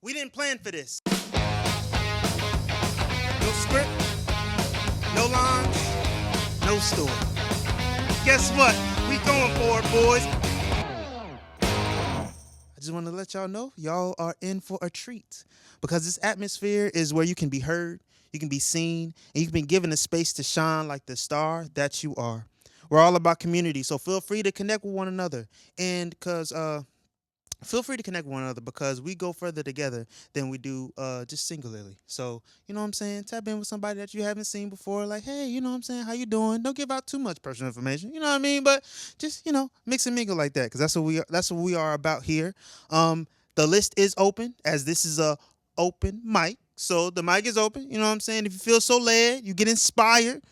We didn't plan for this. No script, no lines, no story. Guess what? We going for it, boys. I just want to let y'all know y'all are in for a treat because this atmosphere is where you can be heard, you can be seen, and you can be given a space to shine like the star that you are. We're all about community, so feel free to connect with one another. And because feel free to connect with one another because we go further together than we do just singularly. So, you know what I'm saying? Tap in with somebody that you haven't seen before. Like, hey, you know what I'm saying? How you doing? Don't give out too much personal information. You know what I mean? But just, mix and mingle like that because that's what we are about here. The list is open as this is a open mic. So the mic is open. You know what I'm saying? If you feel so led, you get inspired.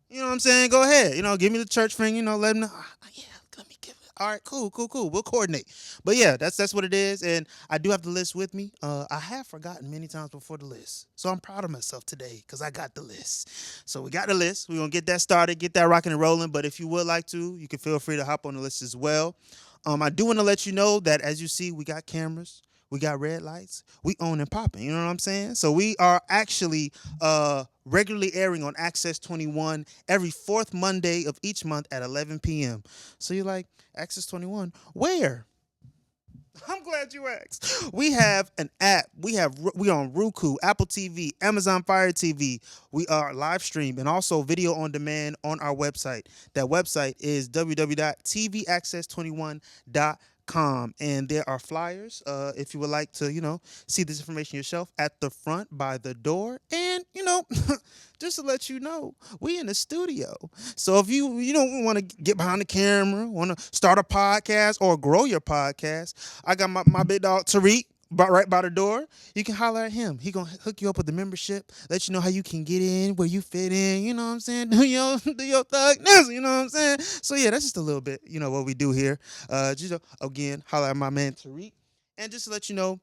You know what I'm saying? Go ahead. Give me the church finger. Let them know. Yeah, let me give it. All right, cool. We'll coordinate. But yeah, that's what it is. And I do have the list with me. I have forgotten many times before the list. So I'm proud of myself today because I got the list. So we got the list. We're going to get that started, get that rocking and rolling. But if you would like to, you can feel free to hop on the list as well. I do want to let you know that as you see, we got cameras. We got red lights. We own and popping. You know what I'm saying? So we are actually regularly airing on Access 21 every fourth Monday of each month at 11 p.m. So you're like, Access 21, where? I'm glad you asked. We have an app. We on Roku, Apple TV, Amazon Fire TV. We are live stream and also video on demand on our website. That website is www.tvaccess21.com. And there are flyers if you would like to, see this information yourself at the front by the door. And, just to let you know, we in the studio. So if you don't want to get behind the camera, want to start a podcast or grow your podcast, I got my big dog Tariq right by the door. You can holler at him. He gonna hook you up with the membership, let you know how you can get in, where you fit in. You know what I'm saying? Do your thugness. You know what I'm saying? So yeah, that's just a little bit, what we do here. Again, holler at my man Tariq, and just to let you know.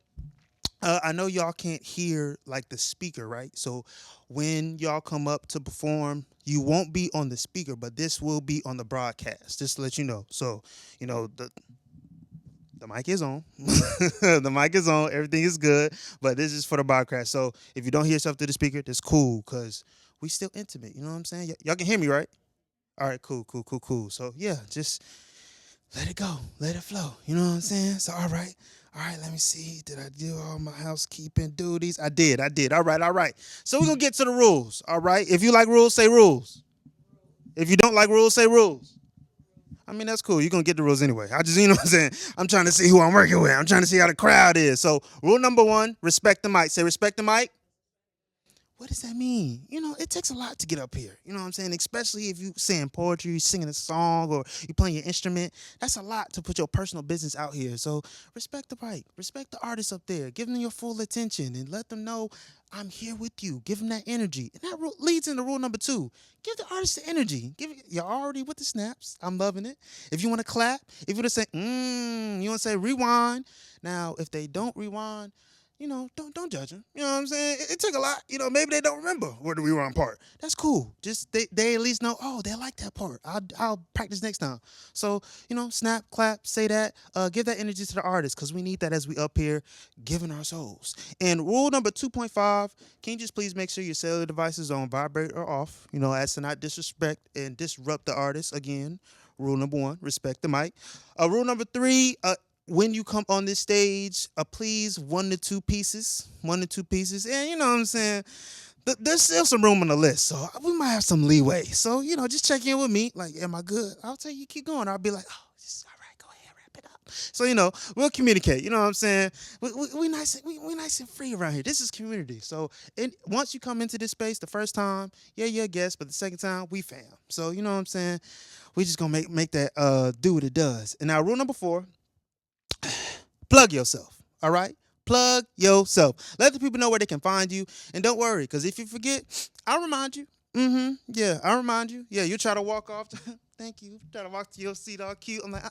I know y'all can't hear like the speaker, right? So when y'all come up to perform, you won't be on the speaker, but this will be on the broadcast, just to let you know. So, the mic is on. The mic is on. Everything is good, but this is for the broadcast. So if you don't hear yourself through the speaker, that's cool because we still intimate. You know what I'm saying? Y'all can hear me, right? All right, cool. So yeah, just let it go. Let it flow. You know what I'm saying? So all right, let me see. Did I do all my housekeeping duties? I did. All right. So we're gonna get to the rules. All right. If you like rules, say rules. If you don't like rules, say rules. I mean, that's cool. You're going to get the rules anyway. You know what I'm saying? I'm trying to see who I'm working with. I'm trying to see how the crowd is. So rule number 1, respect the mic. Say respect the mic. What does that mean? It takes a lot to get up here. You know what I'm saying? Especially if you saying poetry, you singing a song, or you playing your instrument. That's a lot to put your personal business out here. So respect the mic. Respect the artists up there. Give them your full attention and let them know I'm here with you. Give them that energy. And that leads into rule number 2. Give the artist the energy. You're already with the snaps. I'm loving it. If you want to clap, if you want to say, you want to say rewind. Now, if they don't rewind, don't judge them. You know what I'm saying? It took a lot. Maybe they don't remember where the rewind part. That's cool. Just they at least know, oh, they like that part. I'll practice next time. So, snap, clap, say that. Give that energy to the artist because we need that as we up here giving our souls. And rule number 2.5, can you just please make sure your cellular devices are on vibrate or off, as to not disrespect and disrupt the artist. Again, rule number 1, respect the mic. Rule number 3, when you come on this stage, please 1 to 2 pieces. And you know what I'm saying? There's still some room on the list, so we might have some leeway. So, just check in with me. Like, am I good? I'll tell you, keep going. I'll be like, oh, this is all right. Go ahead, wrap it up. So, we'll communicate. You know what I'm saying? We nice and free around here. This is community. So, once you come into this space the first time, yeah, you're a guest, but the second time, we fam. So, you know what I'm saying? We just gonna make that do what it does. And now, rule number 4. Plug yourself, all right? Plug yourself. Let the people know where they can find you. And don't worry, because if you forget, I'll remind you. Yeah, I'll remind you. Yeah, you try to walk off. Thank you. Try to walk to your seat all cute. I'm like,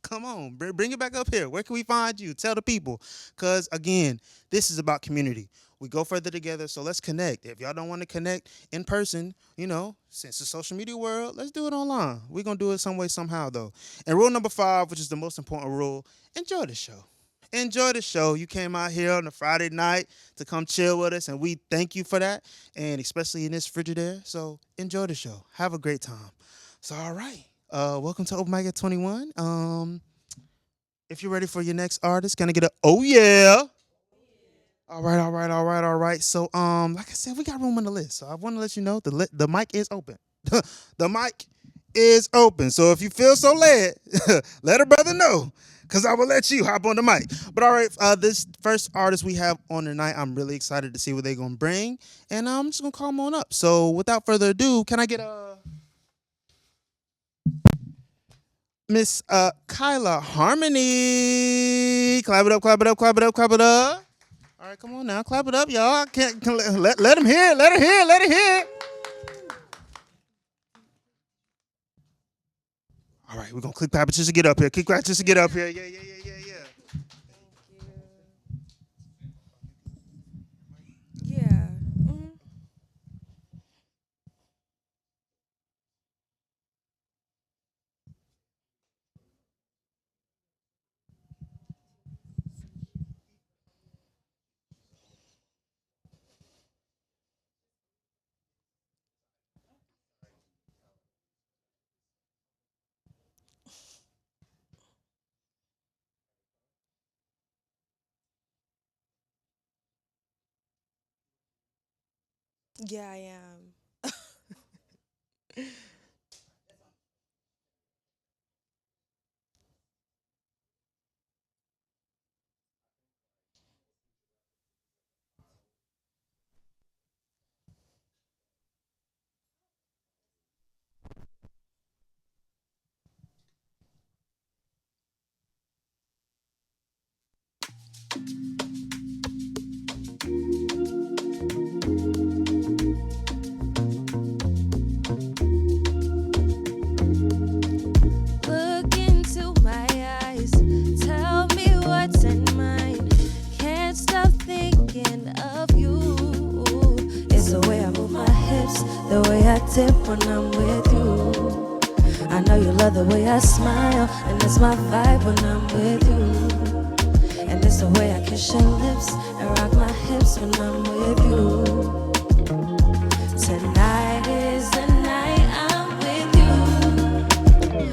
come on. Bring it back up here. Where can we find you? Tell the people. Because, again, this is about community. We go further together, so let's connect. If y'all don't want to connect in person, since the social media world, let's do it online. We're going to do it some way, somehow, though. And rule number 5, which is the most important rule, enjoy the show. enjoy the show. You came out here on a Friday night to come chill with us, and we thank you for that, and especially in this Frigidaire. So enjoy the show. Have a great time. So, all right. Welcome to Open Mic at 21. If you're ready for your next artist, can I get a oh yeah? All right, all right, all right, all right. So, like I said, we got room on the list. So I want to let you know the mic is open. The mic is open. So if you feel so led, let a brother know, cause I will let you hop on the mic. But all right, this first artist we have on tonight, I'm really excited to see what they're gonna bring, and I'm just gonna call them on up. So without further ado, can I get a Miss Kyla Harmony? Clap it up, clap it up, clap it up, clap it up. All right, come on now, clap it up, y'all. Can let him hear it, let her hear it, let her hear it. All right, we're gonna click clap it just to get up here. Click clap just to get up here. Yeah, yeah, yeah, yeah, yeah. Yeah. Mhm. Yeah, I am. Look into my eyes. Tell me what's in mine. Can't stop thinking of you. It's the way I move my hips, the way I tip when I'm with you. I know you love the way I smile, and it's my vibe when I'm with you. And it's the way I kiss your lips and rock my hips when I'm with you. Tonight is the night I'm with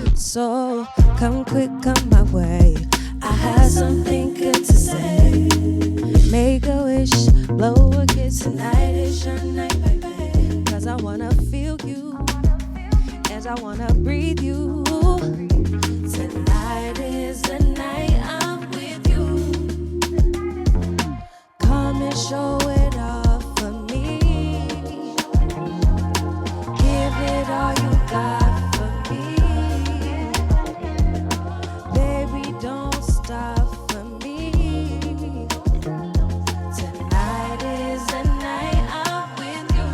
you. So come quick, come my way. I have something good to say. Make a wish, blow a kiss. Tonight is your night, baby. Cause I wanna feel you, and I wanna breathe you. Tonight is the night I'm with you. Come and show it off for me. Give it all you got for me. Baby, don't stop for me. Tonight is the night I'm with you.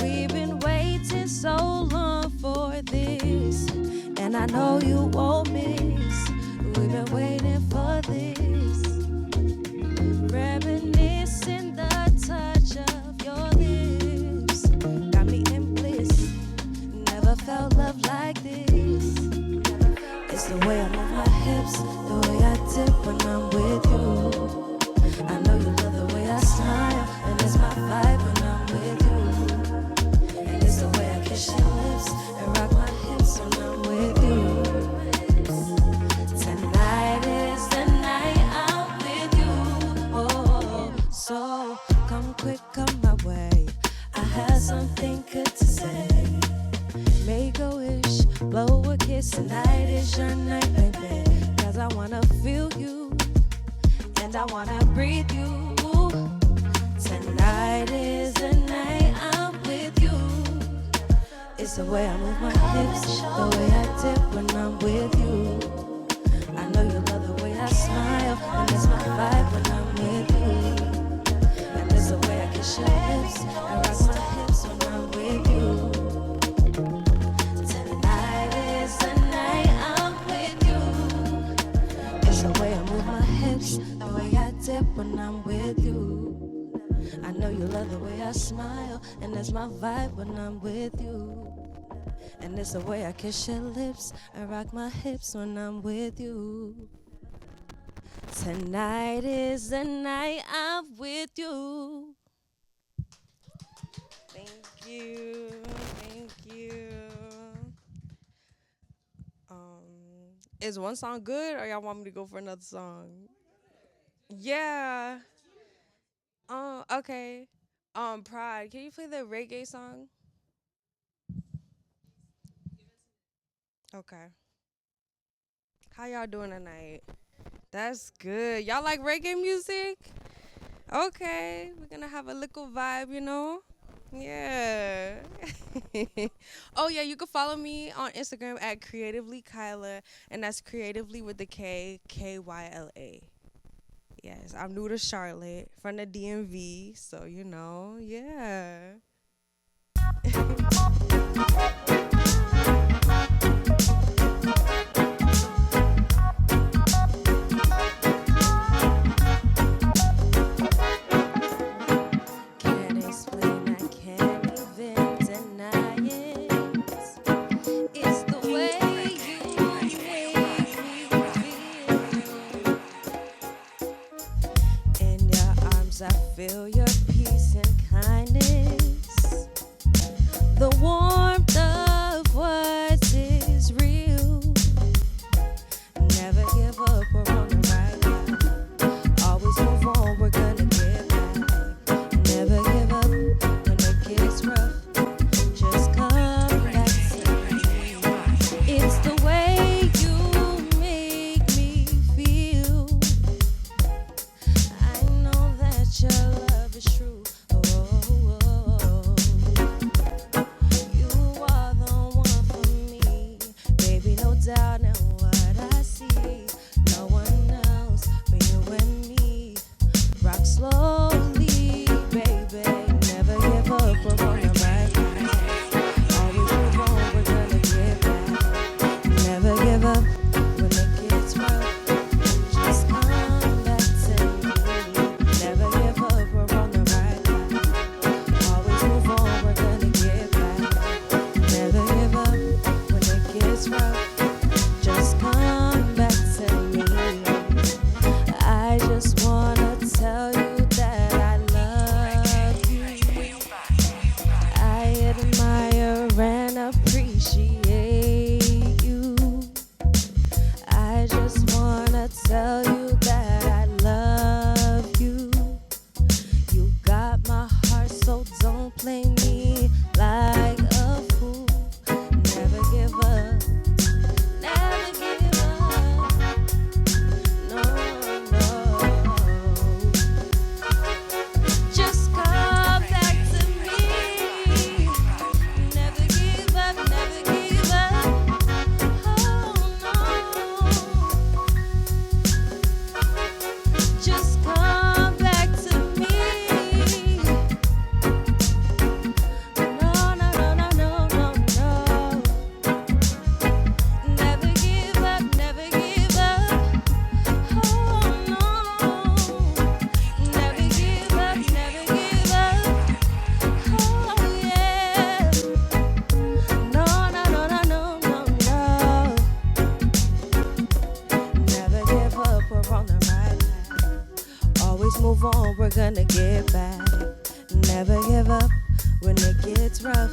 We've been waiting so long for this, and I know you won't miss. We've been waiting for this. Reminiscing the touch of your lips. Got me in bliss. Never felt love like this. It's the way I move my hips, the way I tip when I'm with you. I know you love the way I smile, and it's my vibe when I'm with you. And it's the way I kiss your lips and rock my hips when I'm with you. Tonight is the night I'm with you. Oh, so come quick, come my way. I have something good to say. Make a wish, blow a kiss. Tonight is your night, baby. Cause I wanna feel you, and I wanna breathe you. Tonight is the night I'm with you. It's the way I move my hips, the way I tip when I'm with you. I know you love the way I smile, and it's my vibe when I'm with you. And it's the way I kiss your lips and rock my hips when I'm with you. Tonight is the night I'm with you. It's the way I move my hips, the way I tip when I'm with you. I know you love the way I smile, and that's my vibe when I'm with you. And it's the way I kiss your lips and rock my hips when I'm with you. Tonight is the night I'm with you. Thank you. Thank you. Is one song good or y'all want me to go for another song? Yeah. Okay. Pride. Can you play the reggae song? Okay. How y'all doing tonight? That's good. Y'all like reggae music? Okay. We're gonna have a little vibe, you know? Yeah. Oh yeah, you can follow me on Instagram at creatively Kyla, and that's creatively with the Kyla. Yes, I'm new to Charlotte from the DMV, so you know, yeah. Can't explain, I can't even deny it. It's the way you make me feel. In your arms, I feel your peace and kindness. The warmth of what is real. Never give up, we're on the right path. Always move on, we're gonna get back. Never give up when it gets rough. Just come back to me. It's the way you make me feel. I know that your love is true. Oh. You are the one for me, baby, no doubt in what I see. No one else but you and me. Rock slowly, baby. Never give up, we're on the right path. Always move on, we're gonna get back. Never give up when it gets rough. Just come back to me. Never give up, we're on the right path. Always move on, we're gonna get back. Never give up when it gets rough. Just come back to me. I just wanna tell you that I love you. I admire and appreciate you. I just wanna tell you that I love you. You got my heart, so don't play me like a fool. Never give up. Never give up. No, no. Just come back to me. Never give up, never give up. Oh no. Just come back to me. No, no, no, no, no, no, no. Never give up, never give up. Oh no. Never give up, never give up. Oh yeah. No, no, no, no, no, no, no. Never give up, we're on the right path. Always move on, we're gonna get back. Never give up when it gets rough.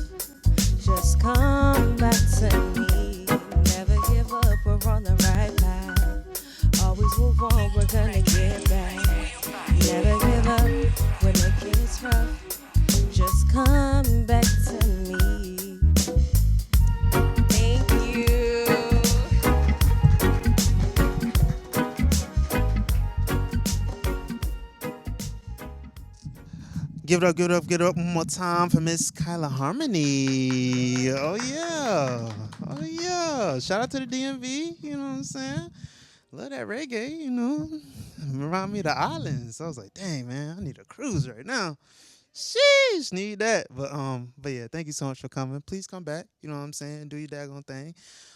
Just come back to me. Never give up, we're on the right path. Always move on, we're gonna get back. Never give up when it gets rough. Just come back to me. Thank you. Give it up, give it up, give it up one more time for Miss Kyla Harmony. Oh yeah. Oh yeah. Shout out to the DMV, you know what I'm saying? Love that reggae, you know. Remind me of the islands. I was like, dang man, I need a cruise right now. Sheesh, need that. But yeah, thank you so much for coming. Please come back. You know what I'm saying? Do your daggone thing.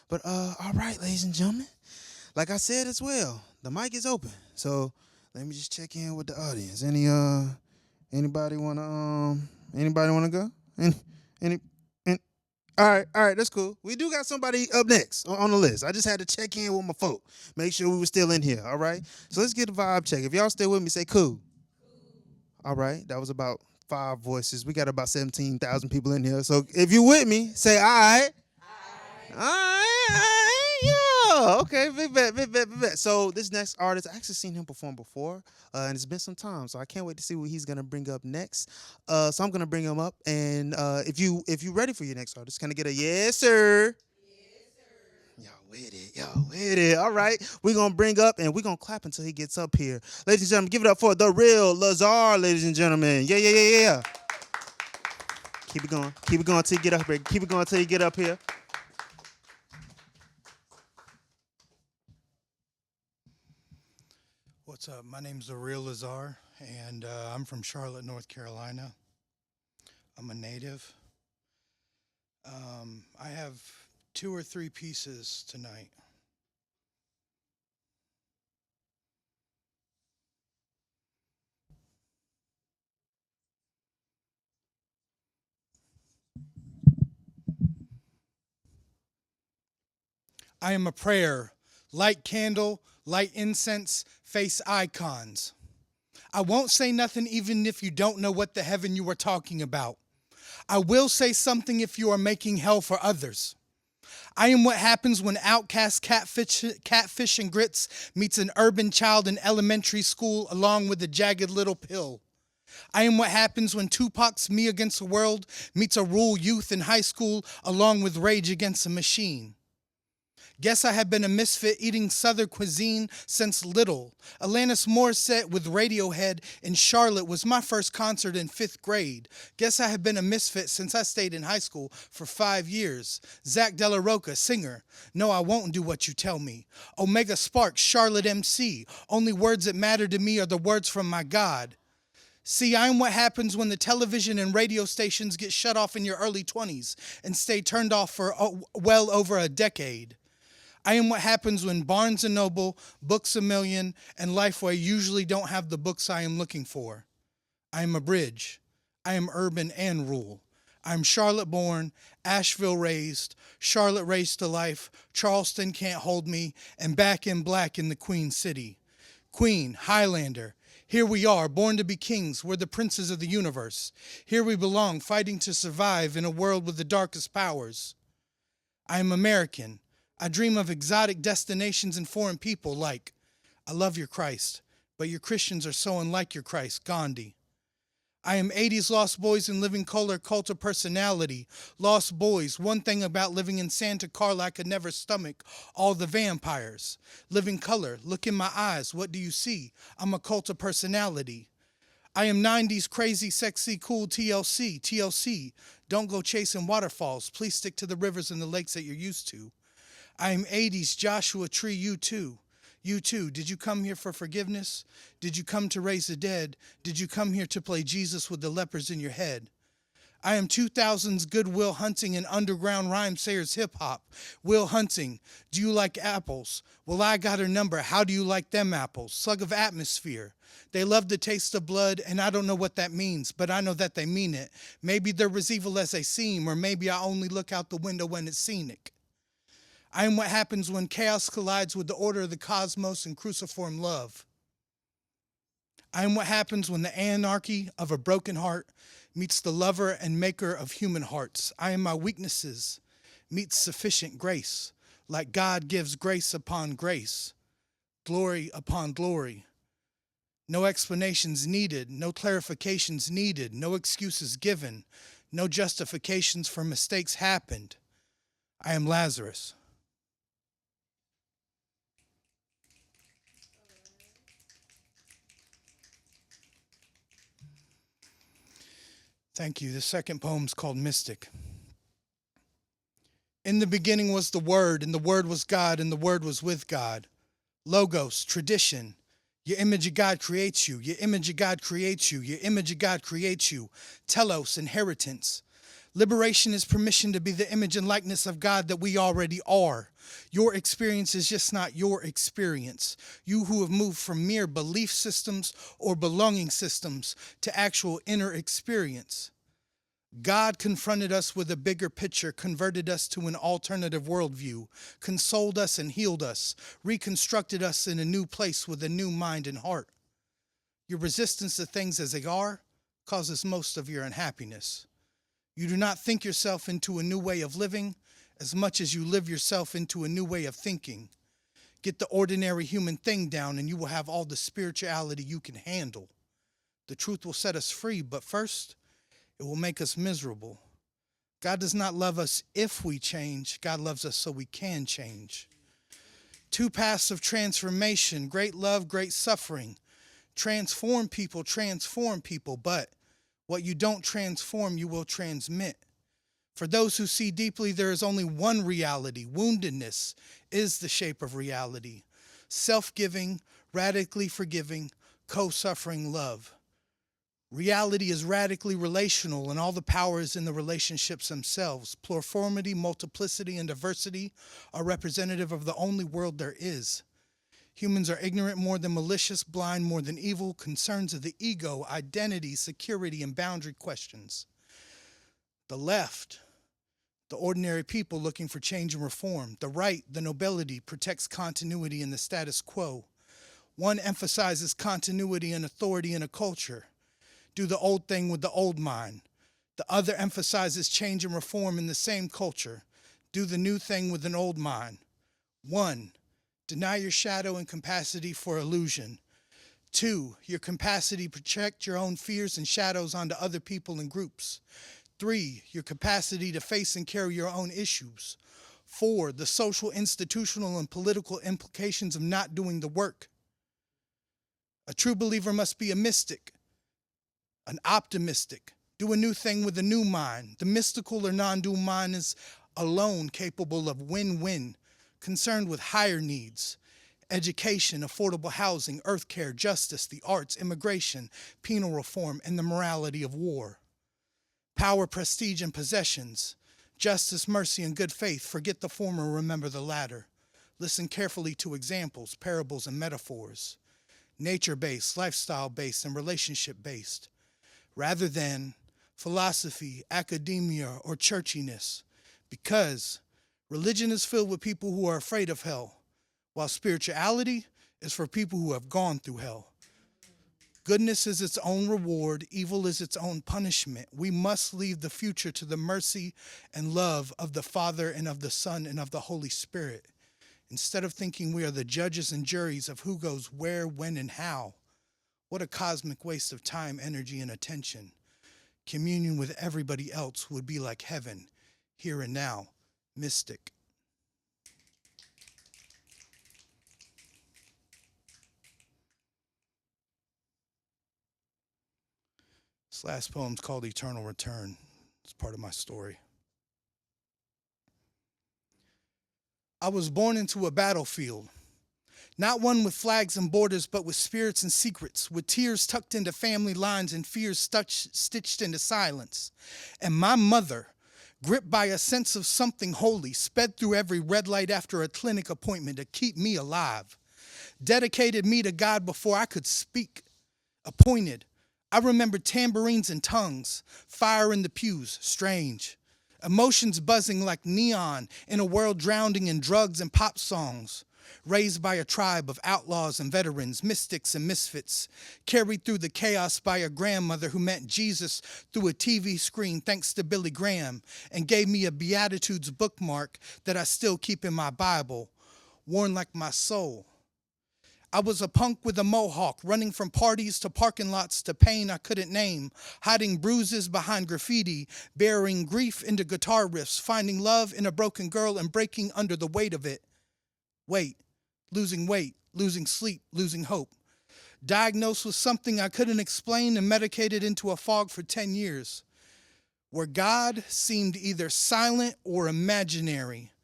But all right, ladies and gentlemen. Like I said as well, the mic is open. So let me just check in with the audience. Anybody wanna go? Any All right, that's cool. We do got somebody up next on the list. I just had to check in with my folk, make sure we were still in here. All right, so let's get a vibe check. If y'all still with me, say cool. All right, that was about five voices. We got about 17,000 people in here. So if you with me, say all right. All right, yeah. Okay, big bet, big bet, big bet. So this next artist, I actually seen him perform before, and it's been some time. So I can't wait to see what he's gonna bring up next. So I'm gonna bring him up, and if you ready for your next artist, can I get a yes, sir? Y'all with it, y'all with it. All right, we're gonna bring up and we're gonna clap until he gets up here. Ladies and gentlemen, give it up for the real Lazar, ladies and gentlemen. Yeah, yeah, yeah, yeah. Keep it going till you get up here. Keep it going till you get up here. What's up? My name's The Real Lazar, and I'm from Charlotte, North Carolina. I'm a native. I have two or three pieces tonight. I am a prayer, light candle, light incense, face icons. I won't say nothing even if you don't know what the heaven you are talking about. I will say something if you are making hell for others. I am what happens when outcast catfish and grits meets an urban child in elementary school along with a jagged little pill. I am what happens when Tupac's Me Against the World meets a rural youth in high school along with Rage Against the Machine. Guess I have been a misfit eating Southern cuisine since little. Alanis Morissette with Radiohead in Charlotte was my first concert in 5th grade. Guess I have been a misfit since I stayed in high school for 5 years. Zach De La Rocha, singer. No, I won't do what you tell me. Omega Sparks, Charlotte MC. Only words that matter to me are the words from my God. See, I'm what happens when the television and radio stations get shut off in your early 20s and stay turned off for well over a decade. I am what happens when Barnes & Noble, Books A Million, and Lifeway usually don't have the books I am looking for. I am a bridge. I am urban and rural. I am Charlotte born, Asheville raised, Charlotte raised to life, Charleston can't hold me, and back in black in the Queen City. Queen, Highlander. Here we are, born to be kings. We're the princes of the universe. Here we belong, fighting to survive in a world with the darkest powers. I am American. I dream of exotic destinations and foreign people like, I love your Christ, but your Christians are so unlike your Christ, Gandhi. I am 80s Lost Boys and Living Color cult of personality. Lost Boys, one thing about living in Santa Carla I could never stomach, all the vampires. Living Color, look in my eyes, what do you see? I'm a cult of personality. I am 90s crazy, sexy, cool TLC. TLC, don't go chasing waterfalls. Please stick to the rivers and the lakes that you're used to. I am 80s Joshua Tree, you too. You too. Did you come here for forgiveness? Did you come to raise the dead? Did you come here to play Jesus with the lepers in your head? I am 2000s Goodwill Hunting and underground rhyme sayers hip hop. Will Hunting, do you like apples? Well, I got her number. How do you like them apples? Slug of atmosphere. They love the taste of blood, and I don't know what that means, but I know that they mean it. Maybe they're as evil as they seem, or maybe I only look out the window when it's scenic. I am what happens when chaos collides with the order of the cosmos and cruciform love. I am what happens when the anarchy of a broken heart meets the lover and maker of human hearts. I am my weaknesses meets sufficient grace, like God gives grace upon grace, glory upon glory. No explanations needed, no clarifications needed, no excuses given, no justifications for mistakes happened. I am Lazarus. Thank you. The second poem's called Mystic. In the beginning was the Word, and the Word was God, and the Word was with God. Logos, tradition. Your image of God creates you. Your image of God creates you. Your image of God creates you. Telos, inheritance. Liberation is permission to be the image and likeness of God that we already are. Your experience is just not your experience. You who have moved from mere belief systems or belonging systems to actual inner experience. God confronted us with a bigger picture, converted us to an alternative worldview, consoled us and healed us, reconstructed us in a new place with a new mind and heart. Your resistance to things as they are causes most of your unhappiness. You do not think yourself into a new way of living as much as you live yourself into a new way of thinking. Get the ordinary human thing down and you will have all the spirituality you can handle. The truth will set us free, but first, it will make us miserable. God does not love us if we change. God loves us so we can change. Two paths of transformation, great love, great suffering. Transform people, but what you don't transform, you will transmit. For those who see deeply, there is only one reality. Woundedness is the shape of reality. Self-giving, radically forgiving, co-suffering love. Reality is radically relational, and all the power is in the relationships themselves. Pluriformity, multiplicity, and diversity are representative of the only world there is. Humans are ignorant more than malicious, blind more than evil, concerns of the ego, identity, security, and boundary questions. The left, the ordinary people looking for change and reform. The right, the nobility, protects continuity in the status quo. One emphasizes continuity and authority in a culture. Do the old thing with the old mind. The other emphasizes change and reform in the same culture. Do the new thing with an old mind. 1. Deny your shadow and capacity for illusion. 2. Your capacity to project your own fears and shadows onto other people and groups. 3. Your capacity to face and carry your own issues. 4. The social, institutional, and political implications of not doing the work. A true believer must be a mystic, an optimistic. Do a new thing with a new mind. The mystical or non-dual mind is alone capable of win-win, concerned with higher needs, education, affordable housing, earth care, justice, the arts, immigration, penal reform, and the morality of war. Power, prestige, and possessions, justice, mercy, and good faith. Forget the former, remember the latter. Listen carefully to examples, parables, and metaphors. Nature-based, lifestyle-based, and relationship-based, rather than philosophy, academia, or churchiness, because religion is filled with people who are afraid of hell, while spirituality is for people who have gone through hell. Goodness is its own reward, evil is its own punishment. We must leave the future to the mercy and love of the Father and of the Son and of the Holy Spirit. Instead of thinking we are the judges and juries of who goes where, when, and how. What a cosmic waste of time, energy, and attention. Communion with everybody else would be like heaven, here and now. Mystic. This last poem's called Eternal Return. It's part of my story. I was born into a battlefield. Not one with flags and borders, but with spirits and secrets, with tears tucked into family lines and fears stitched into silence. And my mother, gripped by a sense of something holy, sped through every red light after a clinic appointment to keep me alive. Dedicated me to God before I could speak. Appointed. I remember tambourines and tongues, fire in the pews, strange. Emotions buzzing like neon in a world drowning in drugs and pop songs. Raised by a tribe of outlaws and veterans, mystics and misfits, carried through the chaos by a grandmother who met Jesus through a TV screen thanks to Billy Graham and gave me a Beatitudes bookmark that I still keep in my Bible, worn like my soul. I was a punk with a mohawk, running from parties to parking lots to pain I couldn't name, hiding bruises behind graffiti, burying grief into guitar riffs, finding love in a broken girl and breaking under the weight of it. Weight, losing sleep, losing hope. Diagnosed with something I couldn't explain and medicated into a fog for 10 years, where God seemed either silent or imaginary.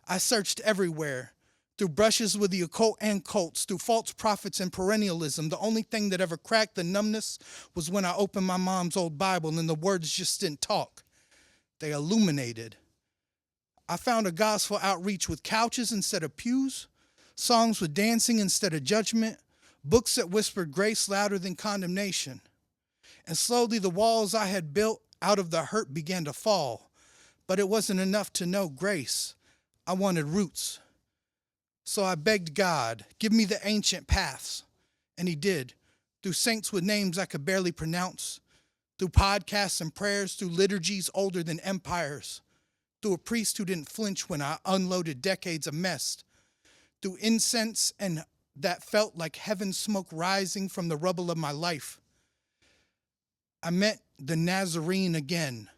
I searched everywhere, through brushes with the occult and cults, through false prophets and perennialism. The only thing that ever cracked the numbness was when I opened my mom's old Bible and the words just didn't talk. They illuminated. I found a gospel outreach with couches instead of pews, songs with dancing instead of judgment, books that whispered grace louder than condemnation. And slowly the walls I had built Out of the hurt began to fall, but it wasn't enough to know grace. I wanted roots. So I begged God, give me the ancient paths. And he did, through saints with names I could barely pronounce, through podcasts and prayers, through liturgies older than empires, through a priest who didn't flinch when I unloaded decades of mess, through incense and that felt like heaven smoke rising from the rubble of my life. I met the Nazarene again,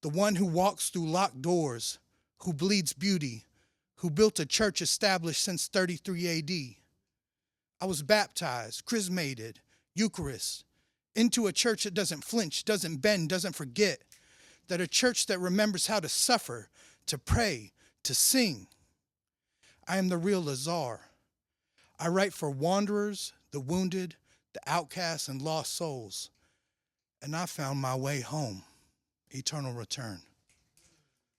the one who walks through locked doors, who bleeds beauty, who built a church established since 33 AD. I was baptized, chrismated, Eucharist, into a church that doesn't flinch, doesn't bend, doesn't forget, that a church that remembers how to suffer, to pray, to sing. I am the real Lazar. I write for wanderers, the wounded, the outcasts, and lost souls. And I found my way home, eternal return.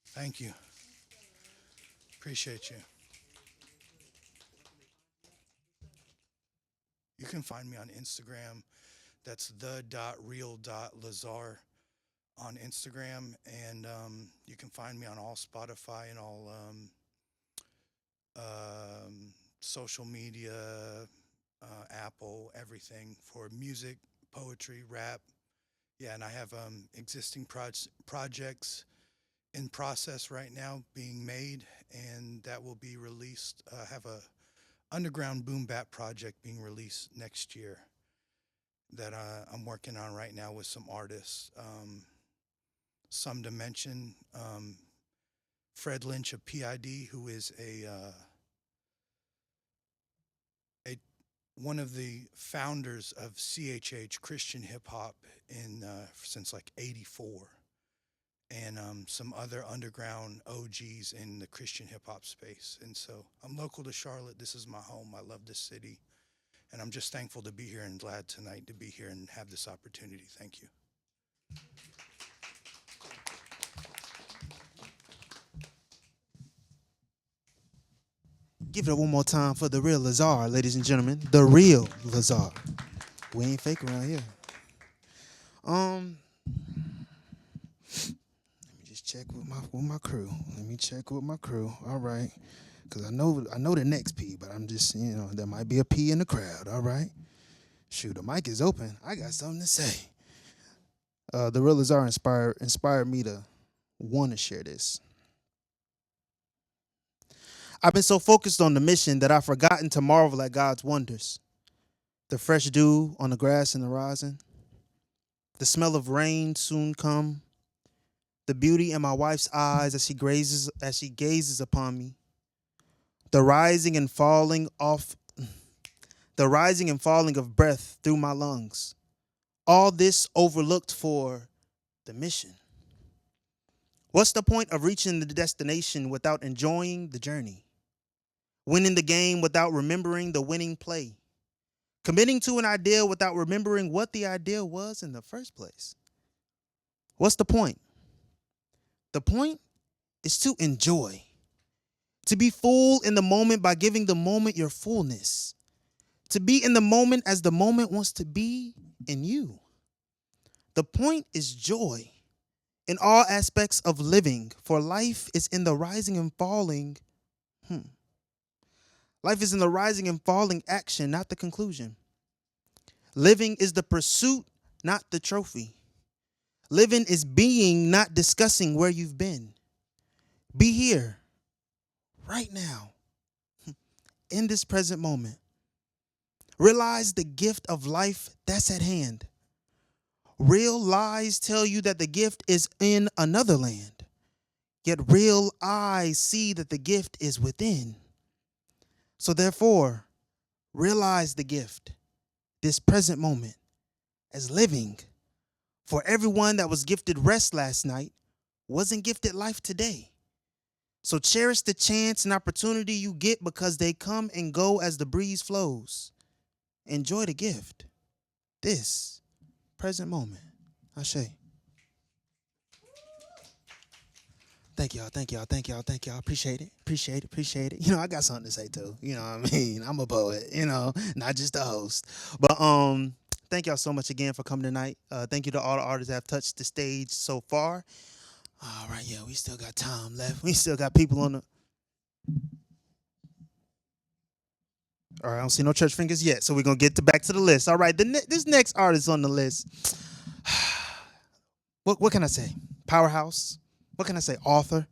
Thank you. Appreciate you. You can find me on Instagram. That's the.real.lazar on Instagram. And you can find me on all Spotify and all social media, Apple, everything for music, poetry, rap. Yeah, and I have existing projects in process right now being made, and that will be released. Have a underground boom bap project being released next year that I'm working on right now with some artists. Some Dimension, Fred Lynch of PID, who is a one of the founders of CHH Christian hip hop in since like '84, and some other underground OGs in the Christian hip hop space. And so I'm local to Charlotte. This is my home. I love this city, and I'm just thankful to be here and glad tonight to be here and have this opportunity. Thank you. Give it up one more time for the real Lazar, ladies and gentlemen. The real Lazar. We ain't fake around here. Let me just check with my crew. Let me check with my crew. All right, because I know the next P, but I'm just there might be a P in the crowd. All right, shoot, the mic is open. I got something to say. The real Lazar inspired me to want to share this. I've been so focused on the mission that I've forgotten to marvel at God's wonders. The fresh dew on the grass in the horizon, the smell of rain soon come, the beauty in my wife's eyes as she gazes upon me, the rising and falling of breath through my lungs. All this overlooked for the mission. What's the point of reaching the destination without enjoying the journey? Winning the game without remembering the winning play. Committing to an ideal without remembering what the ideal was in the first place. What's the point? The point is to enjoy. To be full in the moment by giving the moment your fullness. To be in the moment as the moment wants to be in you. The point is joy in all aspects of living, for life is in the rising and falling. Life is in the rising and falling action, not the conclusion. Living is the pursuit, not the trophy. Living is being, not discussing where you've been. Be here, right now, in this present moment. Realize the gift of life that's at hand. Real lies tell you that the gift is in another land. Yet real eyes see that the gift is within. So therefore, realize the gift, this present moment, as living. For everyone that was gifted rest last night wasn't gifted life today. So cherish the chance and opportunity you get because they come and go as the breeze flows. Enjoy the gift, this present moment. Ashe. Thank y'all. Appreciate it. I got something to say too. You know what I mean? I'm a poet, not just a host. But Thank y'all so much again for coming tonight. Thank you to all the artists that have touched the stage so far. All right, yeah, we still got time left. We still got people on the. All right, I don't see no church fingers yet, so we're gonna get back to the list. All right, this next artist on the list. What can I say? Powerhouse. What can I say? Author.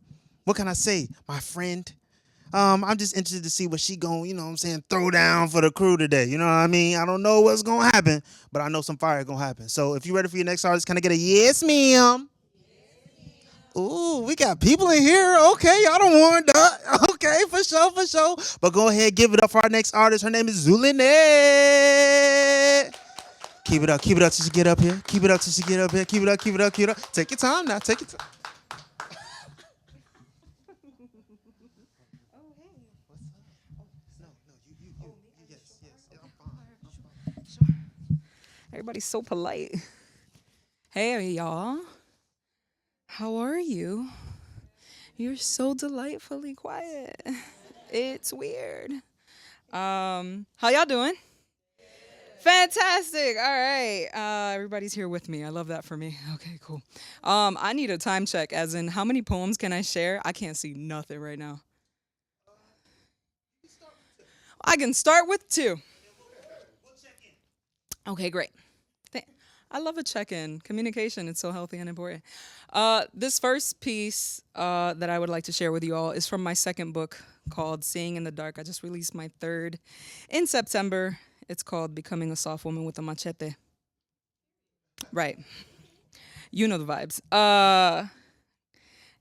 What can I say? My friend. I'm just interested to see what she gon', you know what I'm saying, throw down for the crew today. You know what I mean? I don't know what's gonna happen, but I know some fire gonna happen. So if you're ready for your next artist, can I get a yes, ma'am? Ooh, we got people in here. Okay, y'all don't warned up. Okay, for sure, for sure. But go ahead, give it up for our next artist. Her name is Zulinet. Keep it up till she get up here. Keep it up till she get up here. Keep it up, keep it up, keep it up. Take your time now, take your time. Everybody's so polite. Hey, y'all. How are you? You're so delightfully quiet. It's weird. How y'all doing? Fantastic. All right. Everybody's here with me. I love that for me. Okay, cool. I need a time check, as in how many poems can I share? I can't see nothing right now. I can start with 2. Okay, great. I love a check-in. Communication, it's so healthy and important. This first piece that I would like to share with you all is from my second book called Seeing in the Dark. I just released my 3rd in September. It's called Becoming a Soft Woman with a Machete. Right. You know the vibes.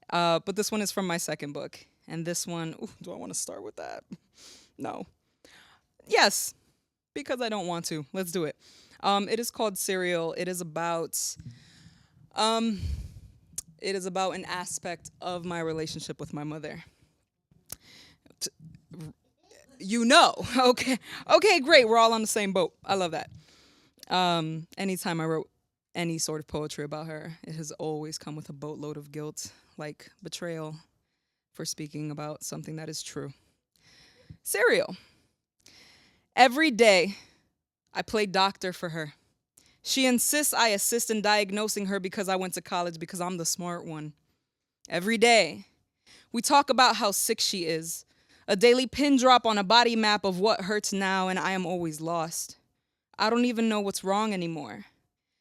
But this one is from my second book. And this one, do I want to start with that? No. Yes, because I don't want to. Let's do it. It is called Serial. It is about an aspect of my relationship with my mother. You know, okay, great. We're all on the same boat. I love that. Anytime I wrote any sort of poetry about her, it has always come with a boatload of guilt, like betrayal for speaking about something that is true. Serial. Every day, I play doctor for her. She insists I assist in diagnosing her because I went to college, because I'm the smart one. Every day, we talk about how sick she is, a daily pin drop on a body map of what hurts now, and I am always lost. I don't even know what's wrong anymore.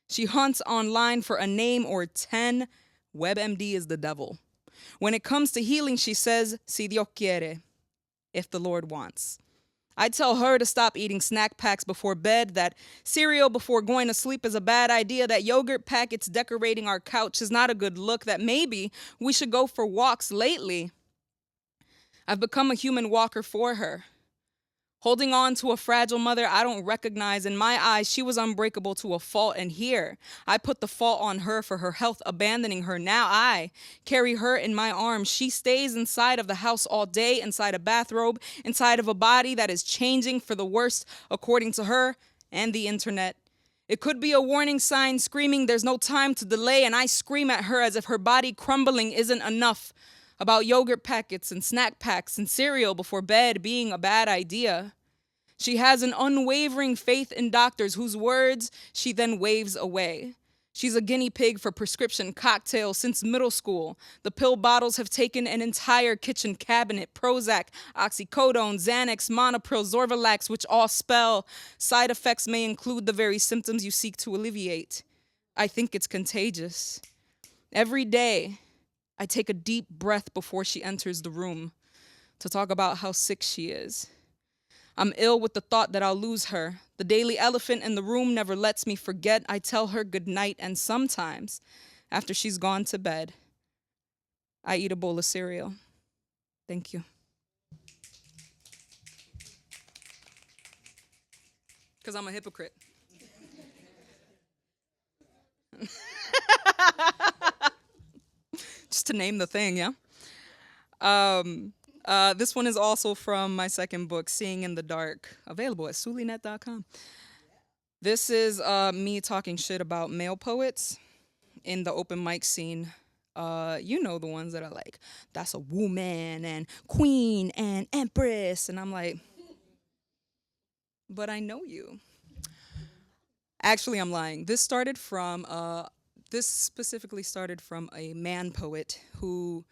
She hunts online for a name or 10. WebMD is the devil. When it comes to healing, she says, si Dios quiere, if the Lord wants. I tell her to stop eating snack packs before bed, that cereal before going to sleep is a bad idea, that yogurt packets decorating our couch is not a good look, that maybe we should go for walks. Lately, I've become a human walker for her. Holding on to a fragile mother I don't recognize. In my eyes, she was unbreakable to a fault, and here, I put the fault on her for her health abandoning her. Now I carry her in my arms. She stays inside of the house all day, inside a bathrobe, inside of a body that is changing for the worst, according to her and the internet. It could be a warning sign screaming, there's no time to delay, and I scream at her as if her body crumbling isn't enough. About yogurt packets and snack packs and cereal before bed being a bad idea. She has an unwavering faith in doctors whose words she then waves away. She's a guinea pig for prescription cocktails since middle school. The pill bottles have taken an entire kitchen cabinet. Prozac, oxycodone, Xanax, Monopril, Zorvalax, which all spell side effects may include the very symptoms you seek to alleviate. I think it's contagious. Every day, I take a deep breath before she enters the room to talk about how sick she is. I'm ill with the thought that I'll lose her. The daily elephant in the room never lets me forget. I tell her goodnight, and sometimes, after she's gone to bed, I eat a bowl of cereal. Thank you. Because I'm a hypocrite. Just to name the thing, yeah? This one is also from my second book, Seeing in the Dark, available at sulinet.com. This is me talking shit about male poets in the open mic scene. You know, the ones that are like, that's a woman and queen and empress. And I'm like, but I know you. Actually, I'm lying. This specifically started from a man poet who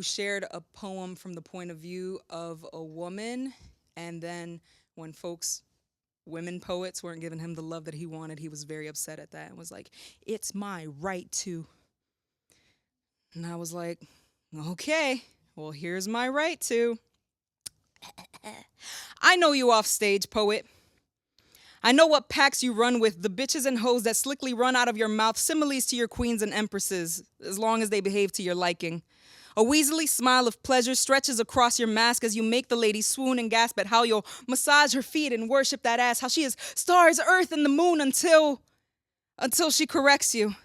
shared a poem from the point of view of a woman, and then when women poets weren't giving him the love that he wanted, he was very upset at that and was like, "It's my right to." And I was like, "Okay, well, here's my right to." I know you off stage, poet. I know what packs you run with, the bitches and hoes that slickly run out of your mouth, similes to your queens and empresses, as long as they behave to your liking. A weaselly smile of pleasure stretches across your mask as you make the lady swoon and gasp at how you'll massage her feet and worship that ass, how she is stars, earth, and the moon until she corrects you,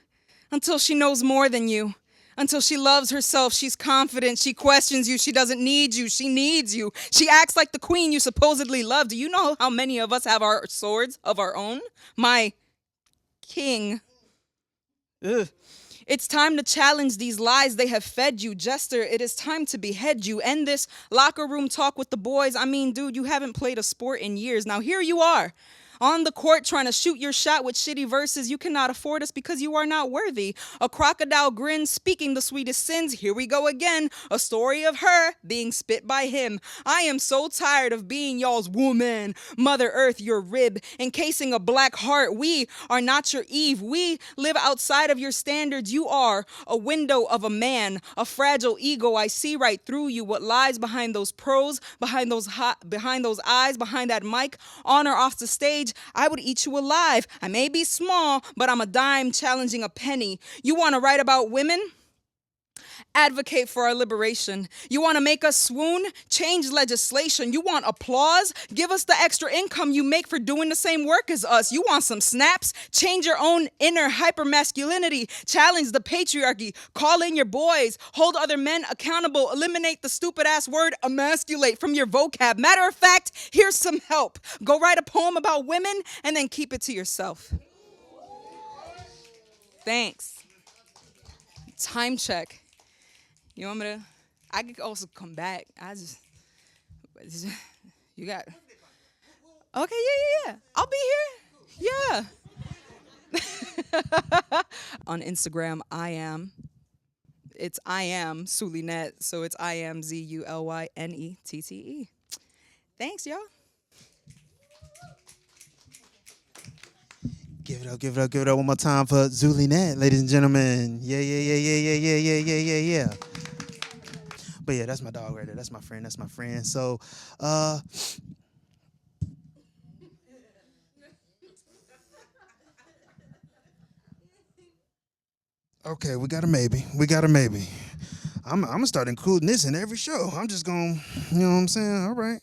until she knows more than you, until she loves herself, she's confident, she questions you, she doesn't need you, she needs you. She acts like the queen you supposedly love. Do you know how many of us have our swords of our own? My king. Ugh. It's time to challenge these lies they have fed you. Jester, it is time to behead you. End this locker room talk with the boys. I mean, dude, you haven't played a sport in years. Now here you are, on the court trying to shoot your shot with shitty verses. You cannot afford us because you are not worthy. A crocodile grin speaking the sweetest sins. Here we go again. A story of her being spit by him. I am so tired of being y'all's woman. Mother Earth, your rib, encasing a black heart. We are not your Eve. We live outside of your standards. You are a window of a man, a fragile ego. I see right through you. What lies behind those pros, behind those eyes, behind that mic, on or off the stage. I would eat you alive. I may be small, but I'm a dime challenging a penny. You want to write about women? Advocate for our liberation. You want to make us swoon? Change legislation. You want applause? Give us the extra income you make for doing the same work as us. You want some snaps? Change your own inner hypermasculinity. Challenge the patriarchy. Call in your boys. Hold other men accountable. Eliminate the stupid ass word emasculate from your vocab. Matter of fact, here's some help. Go write a poem about women and then keep it to yourself. Thanks. Time check. You want me to? I could also come back. You got. Okay, yeah. I'll be here. Yeah. On Instagram, I am Sulinet, so it's IamZulyNETTE. Thanks, y'all. Give it up one more time for Zulinet, ladies and gentlemen. Yeah. But yeah, that's my dog right there. That's my friend. So, okay, we got a maybe. I'm gonna start including this in every show. I'm just gonna, you know what I'm saying? All right.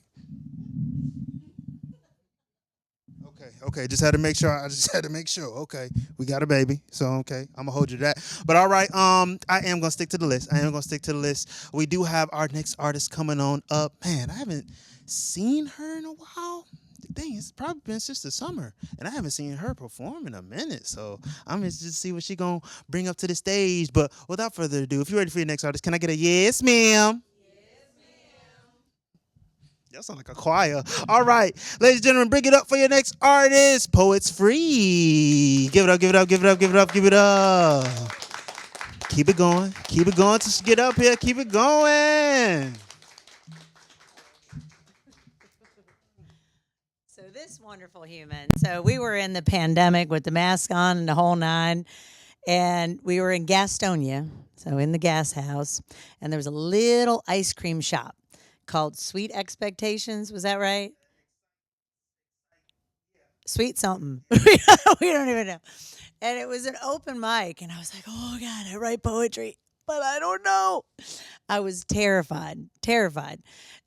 Okay, just had to make sure. I just had to make sure. Okay, we got a baby, so okay, I'm gonna hold you to that. But all right, I am gonna stick to the list. We do have our next artist coming on up. Man, I haven't seen her in a while. Dang, it's probably been since the summer, and I haven't seen her perform in a minute. So I'm gonna just see what she gonna bring up to the stage. But without further ado, if you're ready for your next artist, can I get a yes, ma'am? Y'all sound like a choir. All right, ladies and gentlemen, bring it up for your next artist. Poets Free. Give it up. Keep it going till she get up here. Keep it going. So this wonderful human. So we were in the pandemic with the mask on and the whole nine, and we were in Gastonia, so in the gas house, and there was a little ice cream shop called Sweet Expectations. Was that right? Sweet something. We don't even know. And it was an open mic, and I was like, oh God, I write poetry, but I don't know. I was terrified.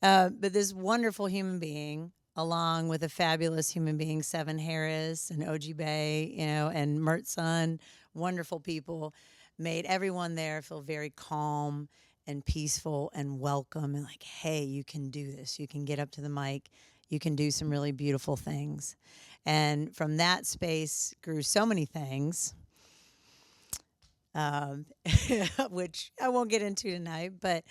But this wonderful human being, along with a fabulous human being, Seven Harris and OG Bay, and Mert Sun, wonderful people, made everyone there feel very calm and peaceful and welcome and like, hey, you can do this. You can get up to the mic. You can do some really beautiful things. And from that space grew so many things. um, which I won't get into tonight, but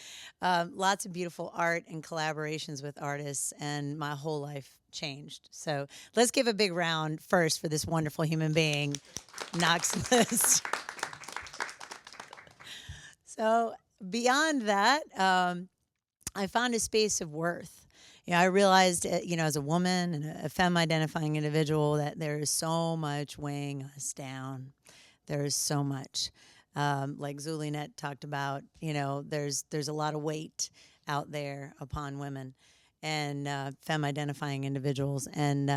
lots of beautiful art and collaborations with artists, and my whole life changed. So let's give a big round first for this wonderful human being, Knoxlist. So beyond that, I found a space of worth. I realized, as a woman and a femme-identifying individual, that there is so much weighing us down. There is so much. Like Zulinet talked about, there's a lot of weight out there upon women and femme-identifying individuals. And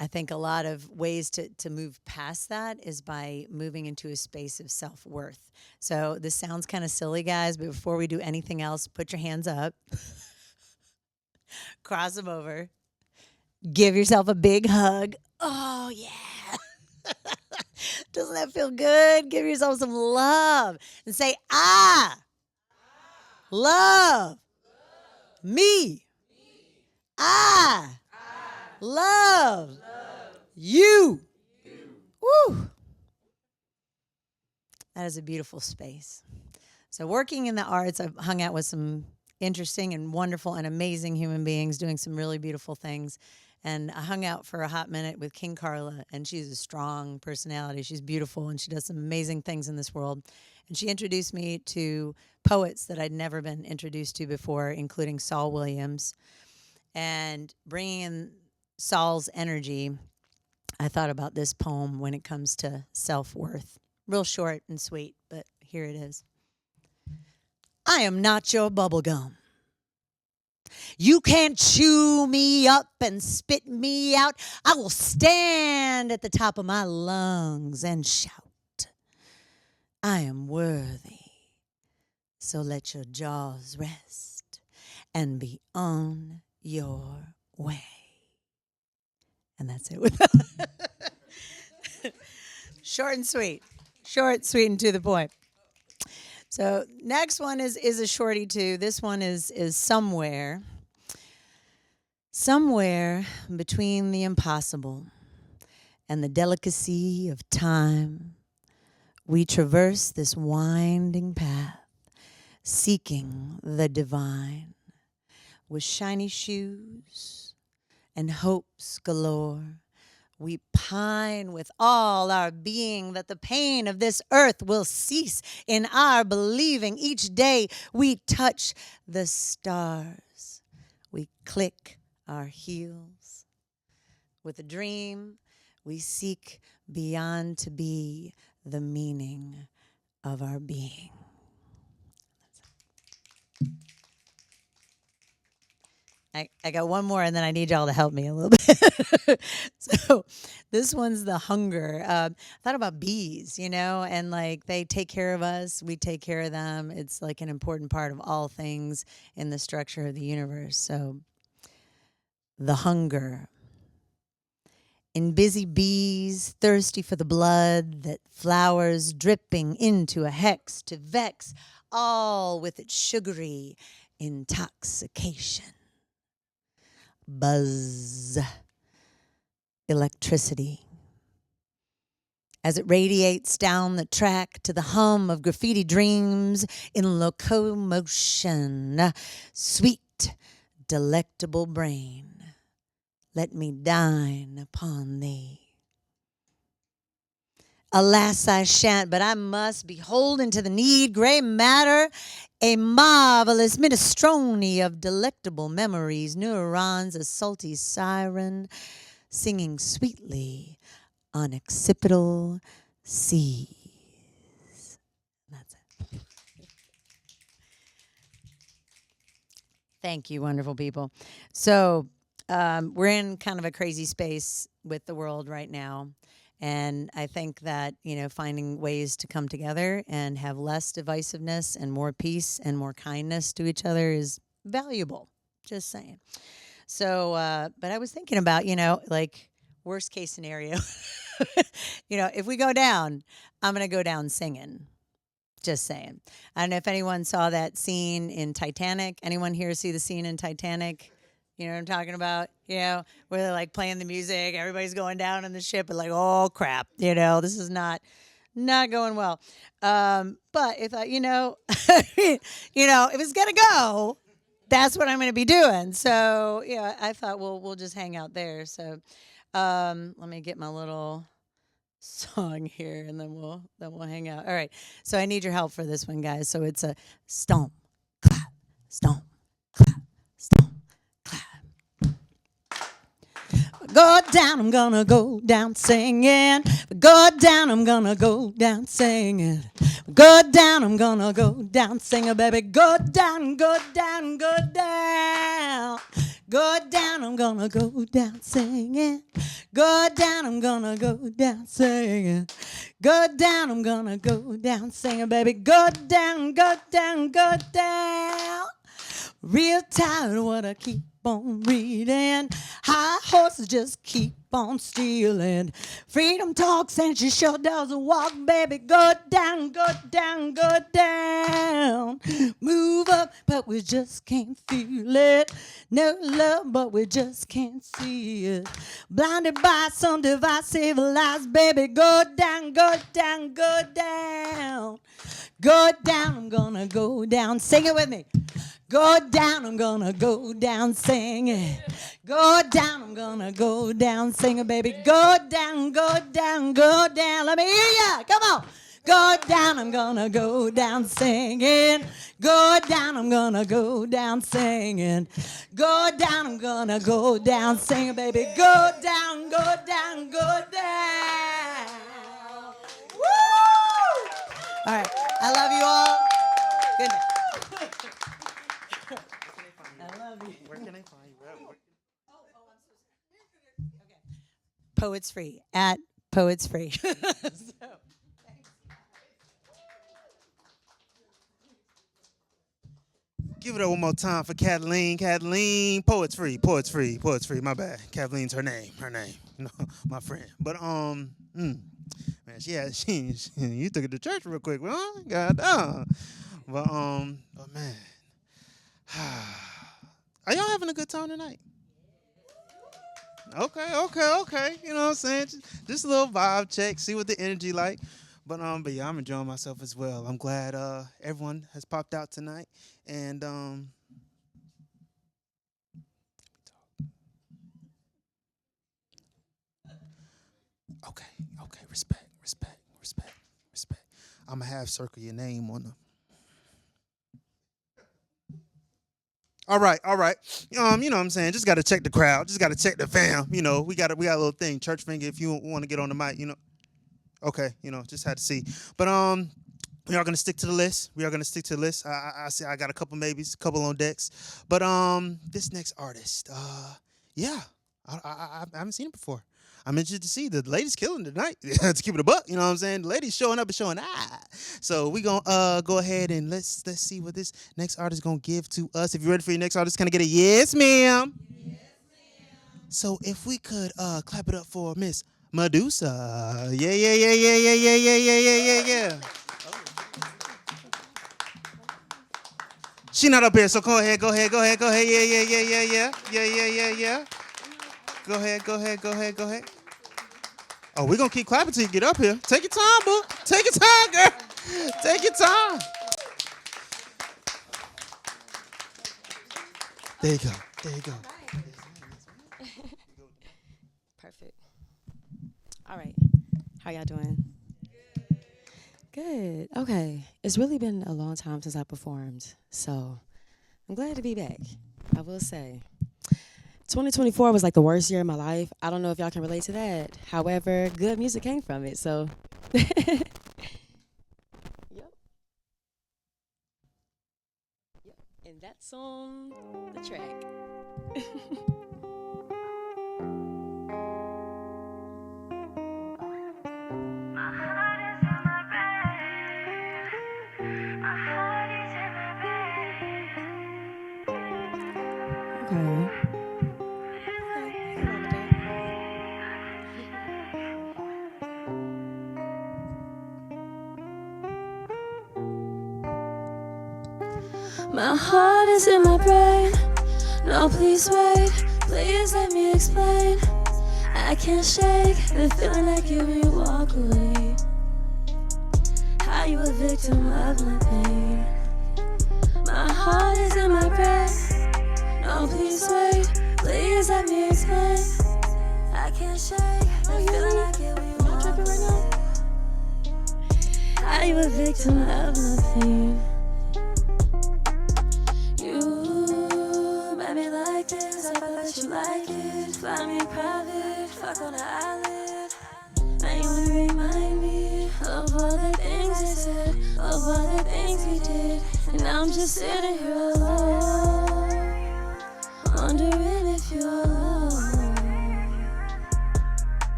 I think a lot of ways to move past that is by moving into a space of self-worth. So this sounds kind of silly, guys, but before we do anything else, put your hands up, cross them over, give yourself a big hug. Oh, yeah. Doesn't that feel good? Give yourself some love and say, I love me. I love you. Woo. That is a beautiful space. So working in the arts, I've hung out with some interesting and wonderful and amazing human beings doing some really beautiful things. And I hung out for a hot minute with King Carla, and she's a strong personality. She's beautiful, and she does some amazing things in this world. And she introduced me to poets that I'd never been introduced to before, including Saul Williams. And bringing in Saul's energy, I thought about this poem when it comes to self-worth. Real short and sweet, but here it is. I am not your bubble gum. You can't chew me up and spit me out. I will stand at the top of my lungs and shout, I am worthy. So let your jaws rest and be on your way. And that's it. Short and sweet. Short, sweet, and to the point. So next one is a shorty too. This one is somewhere between the impossible and the delicacy of time. We traverse this winding path, seeking the divine, with shiny shoes and hopes galore. We pine with all our being that the pain of this earth will cease in our believing. Each day we touch the stars. We click our heels. With a dream, we seek beyond to be the meaning of our being. I got one more, and then I need y'all to help me a little bit. So this one's the hunger. I thought about bees, and like they take care of us. We take care of them. It's like an important part of all things in the structure of the universe. So the hunger. In busy bees, thirsty for the blood that flowers dripping into a hex to vex all with its sugary intoxication. Buzz, electricity, as it radiates down the track to the hum of graffiti dreams in locomotion. Sweet, delectable brain, let me dine upon thee. Alas, I shan't, but I must, beholden to the need, gray matter, a marvelous minestrone of delectable memories, neurons, a salty siren, singing sweetly on occipital seas. That's it. Thank you, wonderful people. So we're in kind of a crazy space with the world right now. And I think that, finding ways to come together and have less divisiveness and more peace and more kindness to each other is valuable. Just saying. So, but I was thinking about, like worst case scenario. If we go down, I'm going to go down singing. Just saying. I don't know if anyone saw that scene in Titanic. Anyone here see the scene in Titanic? You know what I'm talking about? Where they're like playing the music, everybody's going down in the ship, and like, oh crap, this is not Not going well. But if I, if it's gonna go, that's what I'm gonna be doing. So yeah, I thought we'll just hang out there. So let me get my little song here, and then we'll hang out. All right. So I need your help for this one, guys. So it's a stomp, clap, stomp, clap, stomp, clap. Go down, I'm gonna go down singing. Go down, I'm gonna go down singing. Go down, I'm gonna go down singing, baby. Go down, go down, go down. Go down, I'm gonna go down singing. Go down, I'm gonna go down singing. Go down, I'm gonna go down singing, baby. Go down, go down, go down. Real tired, what I keep on reading. High horses just keep on stealing. Freedom talks and she sure doesn't walk, baby. Go down, go down, go down. Move up, but we just can't feel it. No love, but we just can't see it. Blinded by some divisive lies, baby. Go down, go down, go down. Go down, I'm gonna go down. Sing it with me. Go down, I'm gonna go down singing. Go down, I'm gonna go down singing, baby. Go down, go down, go down. Let me hear ya. Come on. Go down, I'm gonna go down singing. Go down, I'm gonna go down singing. Go down, I'm gonna go down singing, baby. Go down, go down, go down. Woo! All right. I love you all. Good night. Where can I find you? Poets Free at Poets Free. Give it up one more time for Kathleen. Kathleen, Poets Free, Poets Free, Poets Free. My bad. Kathleen's her name. My friend. But man, she you took it to church real quick, huh? God damn. But man. Are y'all having a good time tonight? Okay. You know what I'm saying? Just a little vibe check, see what the energy like. But yeah, I'm enjoying myself as well. I'm glad everyone has popped out tonight. And okay, respect. I'ma have circle your name on the. All right. You know what I'm saying? Just gotta check the crowd. Just gotta check the fam. We got a little thing. Church finger if you want to get on the mic, Okay, just had to see. But we are gonna stick to the list. I see I got a couple maybes, a couple on decks. But this next artist, yeah. I haven't seen it before. I'm interested to see the ladies killing tonight. To keep it a buck, you know what I'm saying? The ladies showing up and showing out. So we gonna go ahead and let's see what this next artist gonna give to us. If you're ready for your next artist, can I get a yes, ma'am? Yes, ma'am. So if we could clap it up for Miss Medusa. Yeah. She not up here, so go ahead. Yeah. Go ahead. Oh, we're going to keep clapping till you get up here. Take your time, boo. Take your time, girl. Take your time. There you go. Perfect. All right. How y'all doing? Good. Okay. It's really been a long time since I performed, so I'm glad to be back. I will say. 2024 was like the worst year of my life. I don't know if y'all can relate to that. However, good music came from it, so. Yep. And that's on the track. Okay. My heart is in my brain. No, please wait. Please let me explain. I can't shake the feeling like you when you walk away. you a victim of my pain? My heart is in my breath. No, please wait. Please let me explain. I can't shake the feeling I get when you walk away. Are you a victim of my pain? You made me like this. I bet you like it. Fly me private. Fuck on the island. Now you wanna remind me of all the things I said, of all the things we did. And now I'm just sitting here alone, wondering if you're alone.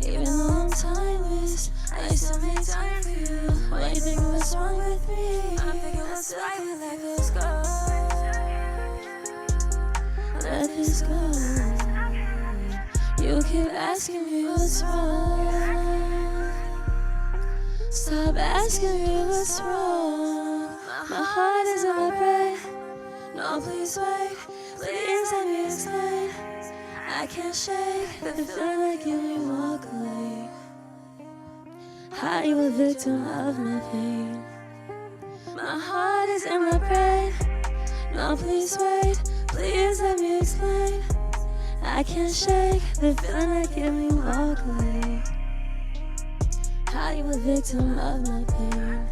Even though I'm timeless, I still make time for you. Why you think what's wrong with me? I'm thinking what's right and let this go. Let this go. You keep asking me what's wrong. Stop asking me what's wrong. My heart is in my brain. No, please wait. Please let me explain. I can't shake the feeling like you walk away. Are you a victim of my pain? My heart is in my brain. No, please wait. Please let me explain. I can't shake the feeling like you walk away. Are you a victim of my pain?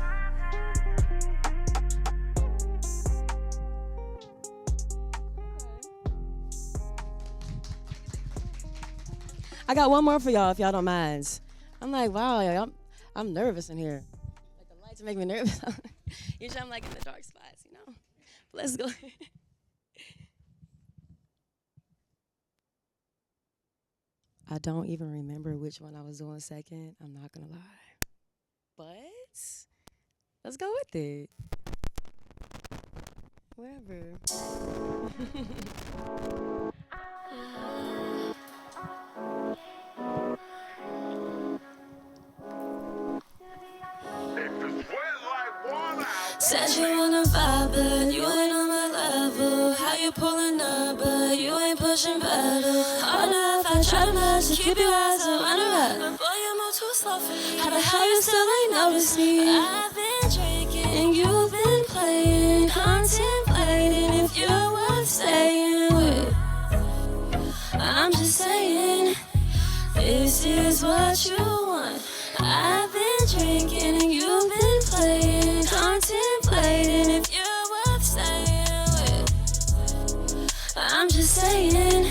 I got one more for y'all if y'all don't mind. I'm like, wow, I'm nervous in here. Like the lights make me nervous. Usually I'm like in the dark spots, you know. But let's go. I don't even remember which one I was doing second. I'm not gonna lie. But let's go with it. Wherever. Said you wanna vibe, but you ain't on my level. How you pulling up, but you ain't pushing pedal. Hard enough, I try to match to keep your eyes on the ride. But boy, you move too slow for me. How you still ain't noticed me? I've been drinking, you've been playing, contemplating if you're worth staying with. I'm just saying, this is what you want. I've been drinking and you've been playing, contemplating if you're worth staying with. I'm just saying,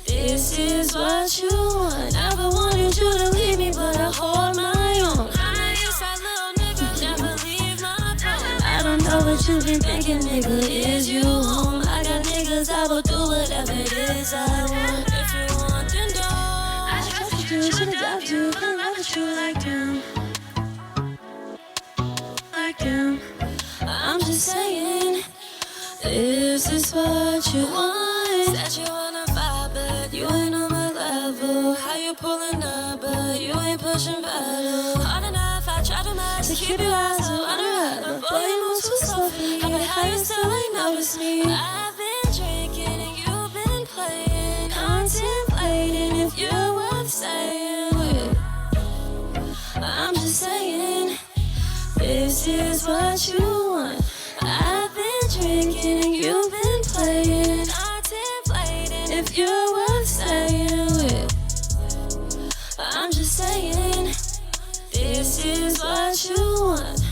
this is what you want. Never wanted you to leave me, but I hold my own. I used that little nigga, never leave my phone. I don't know what you've been thinking, nigga, is you home? I got niggas that will do whatever it is I want. If you want, then don't. I trusted you, should've doubted you, couldn't love with you like them. Like them. I'm just saying, this is what you want. Said you wanna vibe, but you ain't on my level. How you pulling up, but you ain't pushing pedal. Hard enough, I try to match to keep your eyes on the ride. But boy, you move too slow for me. How you still ain't noticed me? I've been drinking and you've been playing, contemplating if you're worth staying with. I'm just saying, this is what you want. I've been drinking and you've been playing, contemplating if you're worth staying with. I'm just saying, this is what you want.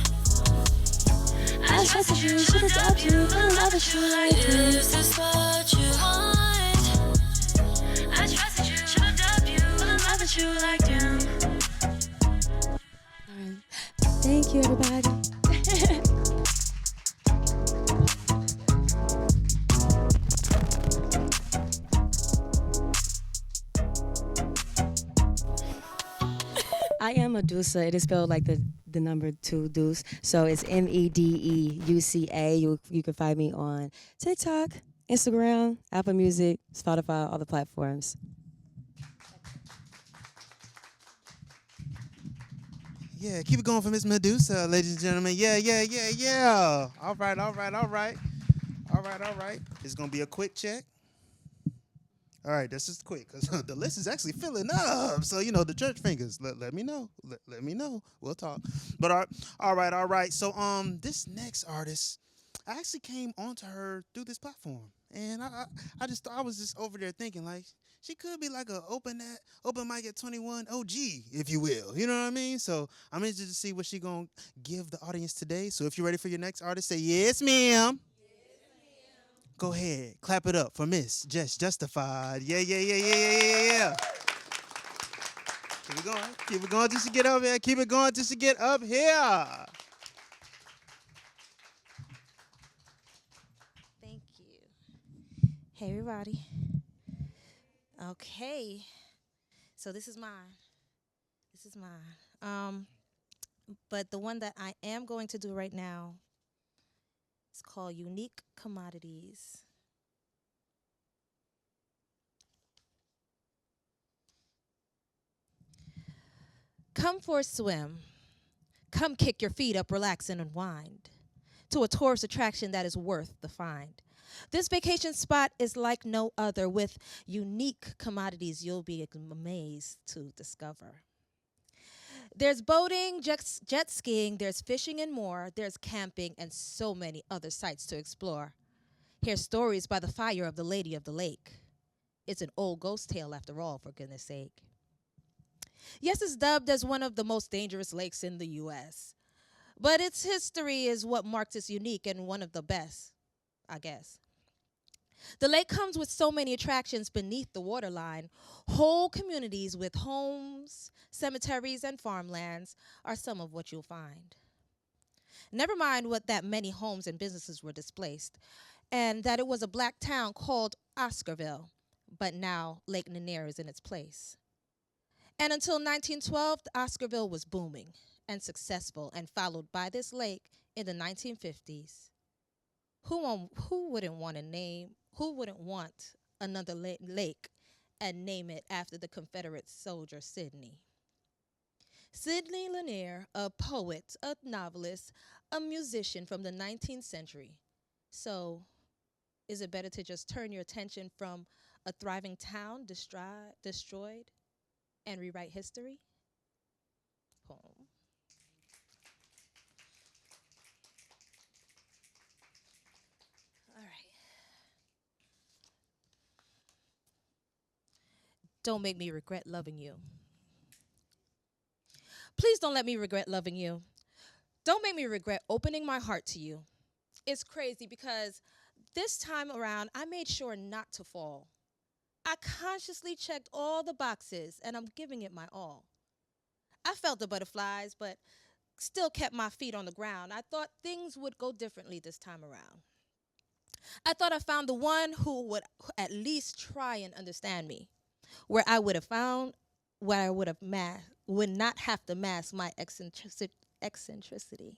I trusted you, should've doubted you, couldn't love with you like this. This is what you want. I trusted you, should've doubted you, couldn't love with you like them. All right. Thank you, everybody. I am Medusa. It is spelled like the number 2 deuce. So it's MEDEUCA. You can find me on TikTok, Instagram, Apple Music, Spotify, all the platforms. Yeah, keep it going for Miss Medusa, ladies and gentlemen. Yeah. All right. It's gonna be a quick check. All right, that's just quick because the list is actually filling up. So the church fingers. Let me know. Let me know. We'll talk. But all right. So this next artist, I actually came onto her through this platform, and I just thought I was just over there thinking like she could be like a open mic at 21 OG, if you will. You know what I mean? So I'm interested to see what she gonna give the audience today. So if you're ready for your next artist, say yes, ma'am. Go ahead, clap it up for Miss Just Justified. Yeah, yeah, yeah, yeah, yeah, yeah, yeah. Keep it going. Keep it going till she get up here. Keep it going till she get up here. Thank you. Hey, everybody. Okay. So this is mine. This is mine. But the one that I am going to do right now is called Unique Commodities. Come for a swim. Come kick your feet up, relax, and unwind to a tourist attraction that is worth the find. This vacation spot is like no other with unique commodities you'll be amazed to discover. There's boating, jet skiing, there's fishing and more, there's camping and so many other sights to explore. Hear stories by the fire of the Lady of the Lake. It's an old ghost tale after all, for goodness sake. Yes, it's dubbed as one of the most dangerous lakes in the U.S., but its history is what marks it unique and one of the best, I guess. The lake comes with so many attractions beneath the waterline. Whole communities with homes, cemeteries, and farmlands are some of what you'll find. Never mind what that many homes and businesses were displaced, and that it was a black town called Oscarville, but now Lake Lanier is in its place. And until 1912, Oscarville was booming and successful and followed by this lake in the 1950s. Who wouldn't want another lake and name it after the Confederate soldier Sidney? Sidney Lanier, a poet, a novelist, a musician from the 19th century. So, is it better to just turn your attention from a thriving town destroyed and rewrite history? Home. All right. Don't make me regret loving you. Please don't let me regret loving you. Don't make me regret opening my heart to you. It's crazy because this time around, I made sure not to fall. I consciously checked all the boxes and I'm giving it my all. I felt the butterflies, but still kept my feet on the ground. I thought things would go differently this time around. I thought I found the one who would at least try and understand me, where I would have found where I would not have to mask my eccentricity.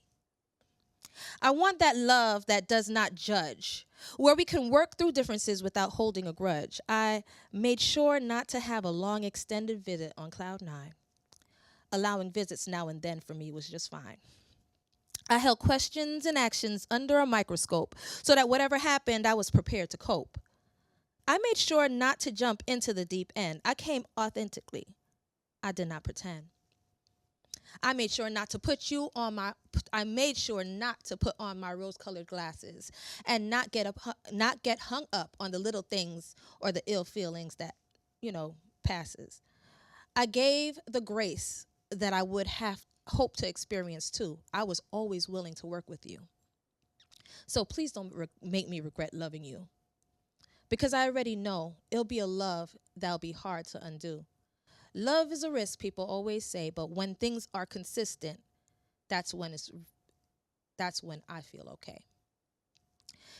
I want that love that does not judge, where we can work through differences without holding a grudge. I made sure not to have a long extended visit on Cloud 9. Allowing visits now and then for me was just fine. I held questions and actions under a microscope so that whatever happened, I was prepared to cope. I made sure not to jump into the deep end. I came authentically. I did not pretend. I made sure not to put on my rose-colored glasses and not get hung up on the little things or the ill feelings that, passes. I gave the grace that I would have hoped to experience too. I was always willing to work with you. So please don't make me regret loving you, because I already know it'll be a love that'll be hard to undo. Love is a risk, people always say, but when things are consistent, that's when I feel okay.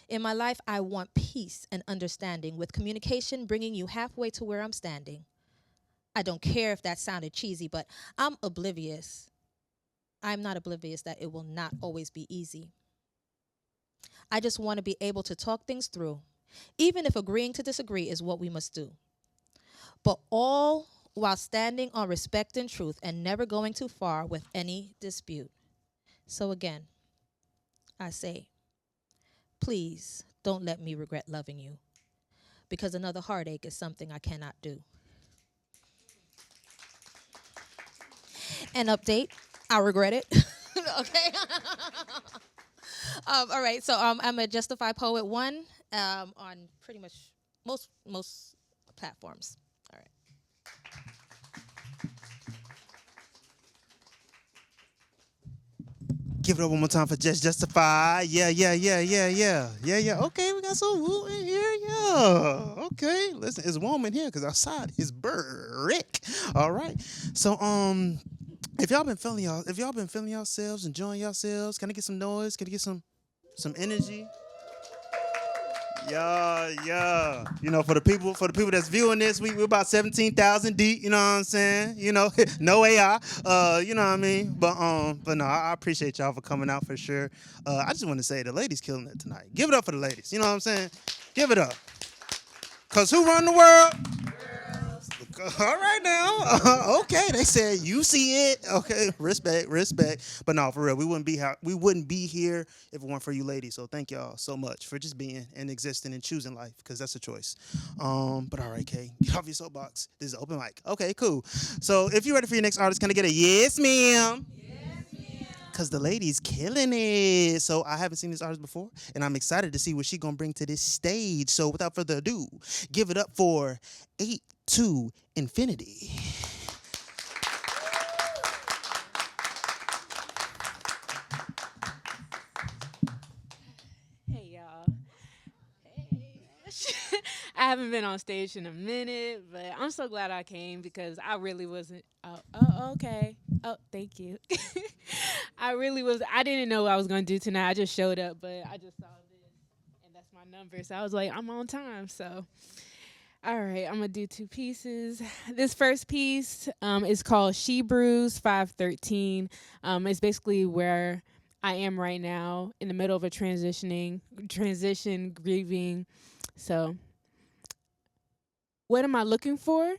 In my life, I want peace and understanding, with communication bringing you halfway to where I'm standing. I don't care if that sounded cheesy, but I'm not oblivious that it will not always be easy. I just want to be able to talk things through, even if agreeing to disagree is what we must do. But all while standing on respect and truth and never going too far with any dispute. So again, I say, please don't let me regret loving you, because another heartache is something I cannot do. An update, I regret it. Okay. All right, so I'm a Justified Poet 1 on pretty much most platforms. All right. Give it up one more time for Just Justify. Yeah, yeah, yeah, yeah, yeah. Yeah, yeah. Okay, we got some woo in here. Yeah. Okay. Listen, it's warm in here because outside is brick. All right. So if y'all been feeling yourselves, enjoying yourselves, can I get some noise? Can I get some energy? Yeah, yeah. You know, for the people that's viewing this, we're about 17,000 deep. You know what I'm saying? You know, no AI. You know what I mean? But no, I appreciate y'all for coming out for sure. I just want to say the ladies killing it tonight. Give it up for the ladies. You know what I'm saying? Give it up. Cause who run the world? All right now. Okay, they said you see it. Okay, respect. But no, for real, we wouldn't be here if it weren't for you ladies. So thank y'all so much for just being and existing and choosing life, because that's a choice. But all right, Kay, get off your soapbox. This is open mic. Okay, cool. So if you're ready for your next artist, can I get a yes, ma'am? Because the lady's killing it. So I haven't seen this artist before, and I'm excited to see what she's going to bring to this stage. So without further ado, give it up for 8 to Infinity. Hey y'all. Hey. I haven't been on stage in a minute, but I'm so glad I came because I really wasn't. Oh, okay. Oh, thank you. I didn't know what I was going to do tonight. I just showed up, but I just saw this, and that's my number. So I was like, I'm on time. So, all right, I'm going to do 2 pieces. This first piece is called She Brews 513. It's basically where I am right now in the middle of a transition, grieving. So, what am I looking for?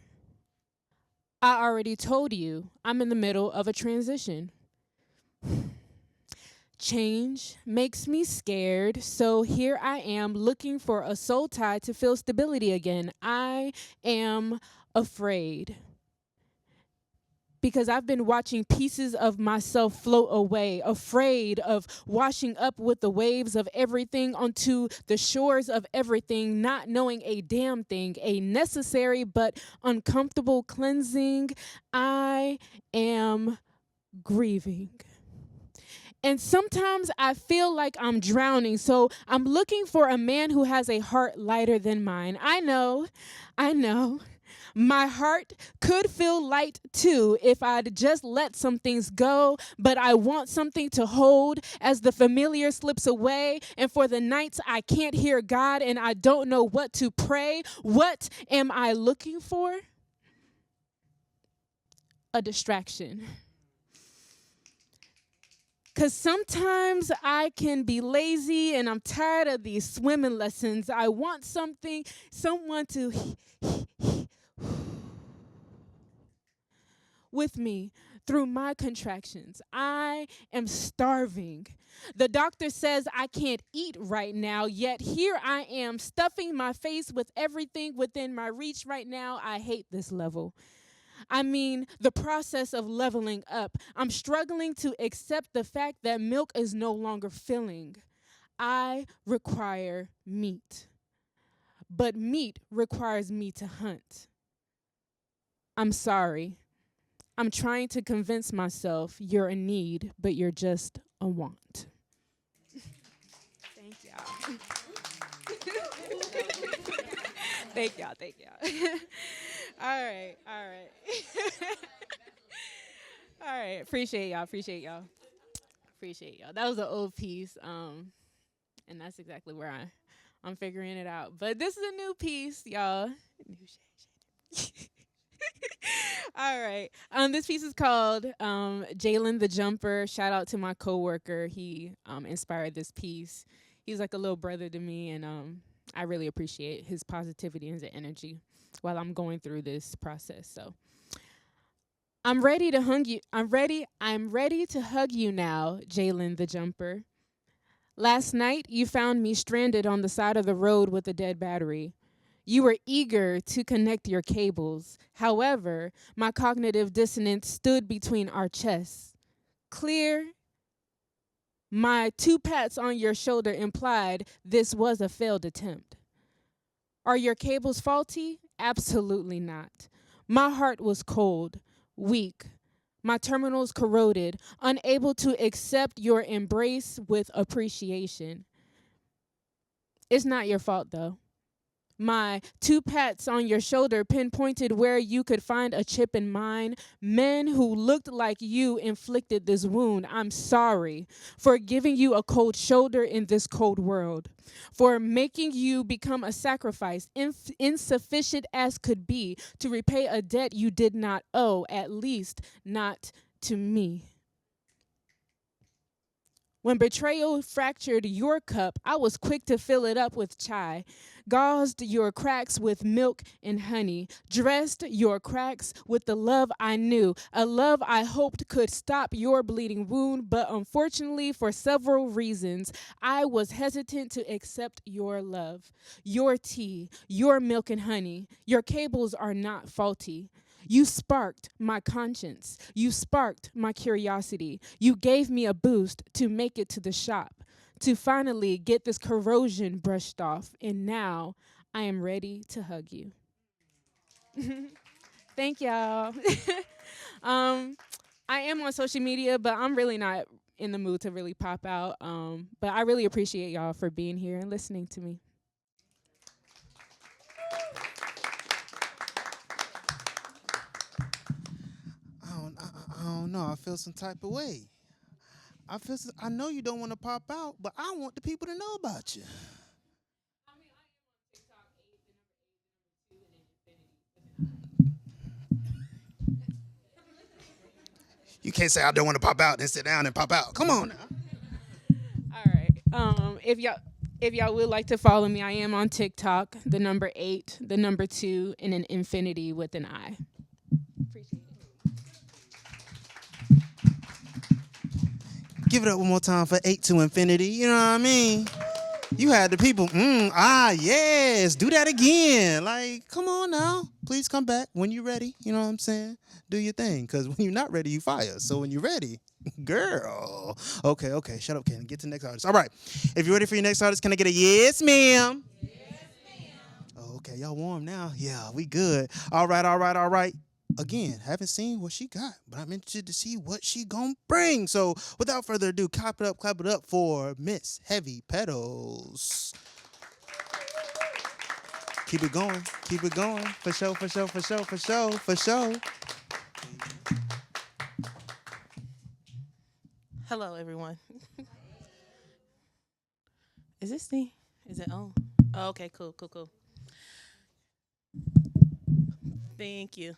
I already told you. I'm in the middle of a transition. Change makes me scared, so here I am looking for a soul tie to feel stability again. I am afraid. Because I've been watching pieces of myself float away, afraid of washing up with the waves of everything onto the shores of everything, not knowing a damn thing, a necessary but uncomfortable cleansing. I am grieving. And sometimes I feel like I'm drowning, so I'm looking for a man who has a heart lighter than mine. I know. My heart could feel light too if I'd just let some things go, but I want something to hold as the familiar slips away, and for the nights I can't hear God and I don't know what to pray. What am I looking for? A distraction. Because sometimes I can be lazy and I'm tired of these swimming lessons. I want someone to with me through my contractions. I am starving. The doctor says I can't eat right now, yet here I am stuffing my face with everything within my reach right now. I hate this level. I mean, the process of leveling up. I'm struggling to accept the fact that milk is no longer filling. I require meat. But meat requires me to hunt. I'm sorry. I'm trying to convince myself you're a need, but you're just a want. Thank y'all. Thank y'all. All right. All right. Appreciate y'all. That was an old piece, and that's exactly where I'm figuring it out. But this is a new piece, y'all. New shade. All right. This piece is called Jalen the Jumper. Shout out to my coworker. He inspired this piece. He's like a little brother to me, and I really appreciate his positivity and his energy while I'm going through this process. So I'm ready to hug you. I'm ready to hug you now, Jalen the Jumper. Last night you found me stranded on the side of the road with a dead battery. You were eager to connect your cables. However, my cognitive dissonance stood between our chests. Clear. My 2 pats on your shoulder implied this was a failed attempt. Are your cables faulty? Absolutely not. My heart was cold, weak, my terminals corroded, unable to accept your embrace with appreciation. It's not your fault, though. My 2 pats on your shoulder pinpointed where you could find a chip in mine. Men who looked like you inflicted this wound. I'm sorry for giving you a cold shoulder in this cold world, for making you become a sacrifice, insufficient as could be, to repay a debt you did not owe, at least not to me. When betrayal fractured your cup, I was quick to fill it up with chai, gauzed your cracks with milk and honey, dressed your cracks with the love I knew, a love I hoped could stop your bleeding wound, but unfortunately, for several reasons, I was hesitant to accept your love, your tea, your milk and honey. Your cables are not faulty. You sparked my conscience. You sparked my curiosity. You gave me a boost to make it to the shop, to finally get this corrosion brushed off. And now I am ready to hug you. Thank y'all. I am on social media, but I'm really not in the mood to really pop out. But I really appreciate y'all for being here and listening to me. I don't know. I feel some type of way. I know you don't want to pop out, but I want the people to know about you. You can't say I don't want to pop out and sit down and pop out. Come on now. All right. If y'all would like to follow me, I am on TikTok. The number 8, the number 2, and an infinity with an I. Appreciate it. Give it up one more time for 8 to infinity. You know what I mean? You had the people, yes, do that again. Like, come on now. Please come back when you're ready. You know what I'm saying? Do your thing. Because when you're not ready, you fire. So when you're ready, girl. Okay. Shut up, Ken. Get to the next artist. All right. If you're ready for your next artist, can I get a yes, ma'am? Yes, ma'am. Oh, okay. Y'all warm now? Yeah, we good. All right. Again, haven't seen what she got, but I'm interested to see what she gonna bring. So without further ado, clap it up for Miss Heavy Petals. Keep it going. For sure. Hello, everyone. Is this thing? Is it on? Oh, okay, cool. Thank you.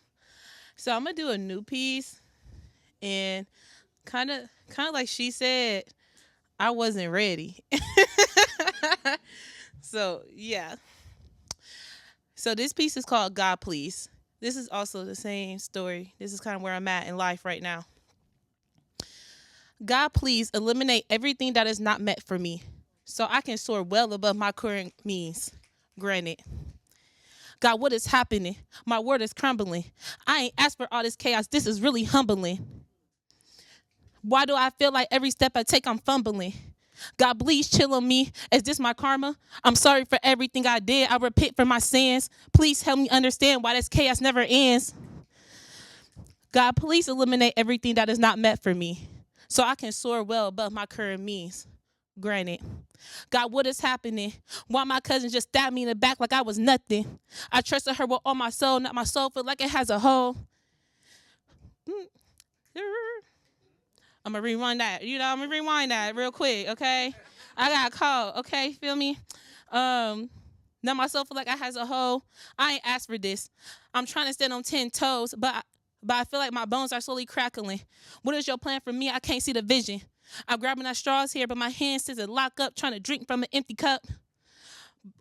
So I'm gonna do a new piece, and kind of like she said, I wasn't ready. So yeah. So this piece is called God Please. This is also the same story. This is kind of where I'm at in life right now. God, please eliminate everything that is not meant for me, so I can soar well above my current means. Granted. God, what is happening? My world is crumbling. I ain't asked for all this chaos. This is really humbling. Why do I feel like every step I take, I'm fumbling? God, please chill on me. Is this my karma? I'm sorry for everything I did. I repent for my sins. Please help me understand why this chaos never ends. God, please eliminate everything that is not meant for me, so I can soar well above my current means. Granted. God, what is happening? Why my cousin just stabbed me in the back like I was nothing? I trusted her with all my soul, not my soul feel like it has a hole. I'm going to rewind that. I'm going to rewind that real quick, okay? I got a call, okay? Feel me? Now my soul feel like I has a hole. I ain't asked for this. I'm trying to stand on 10 toes, but I feel like my bones are slowly crackling. What is your plan for me? I can't see the vision. I'm grabbing at straws here, but my hands is lock up, trying to drink from an empty cup.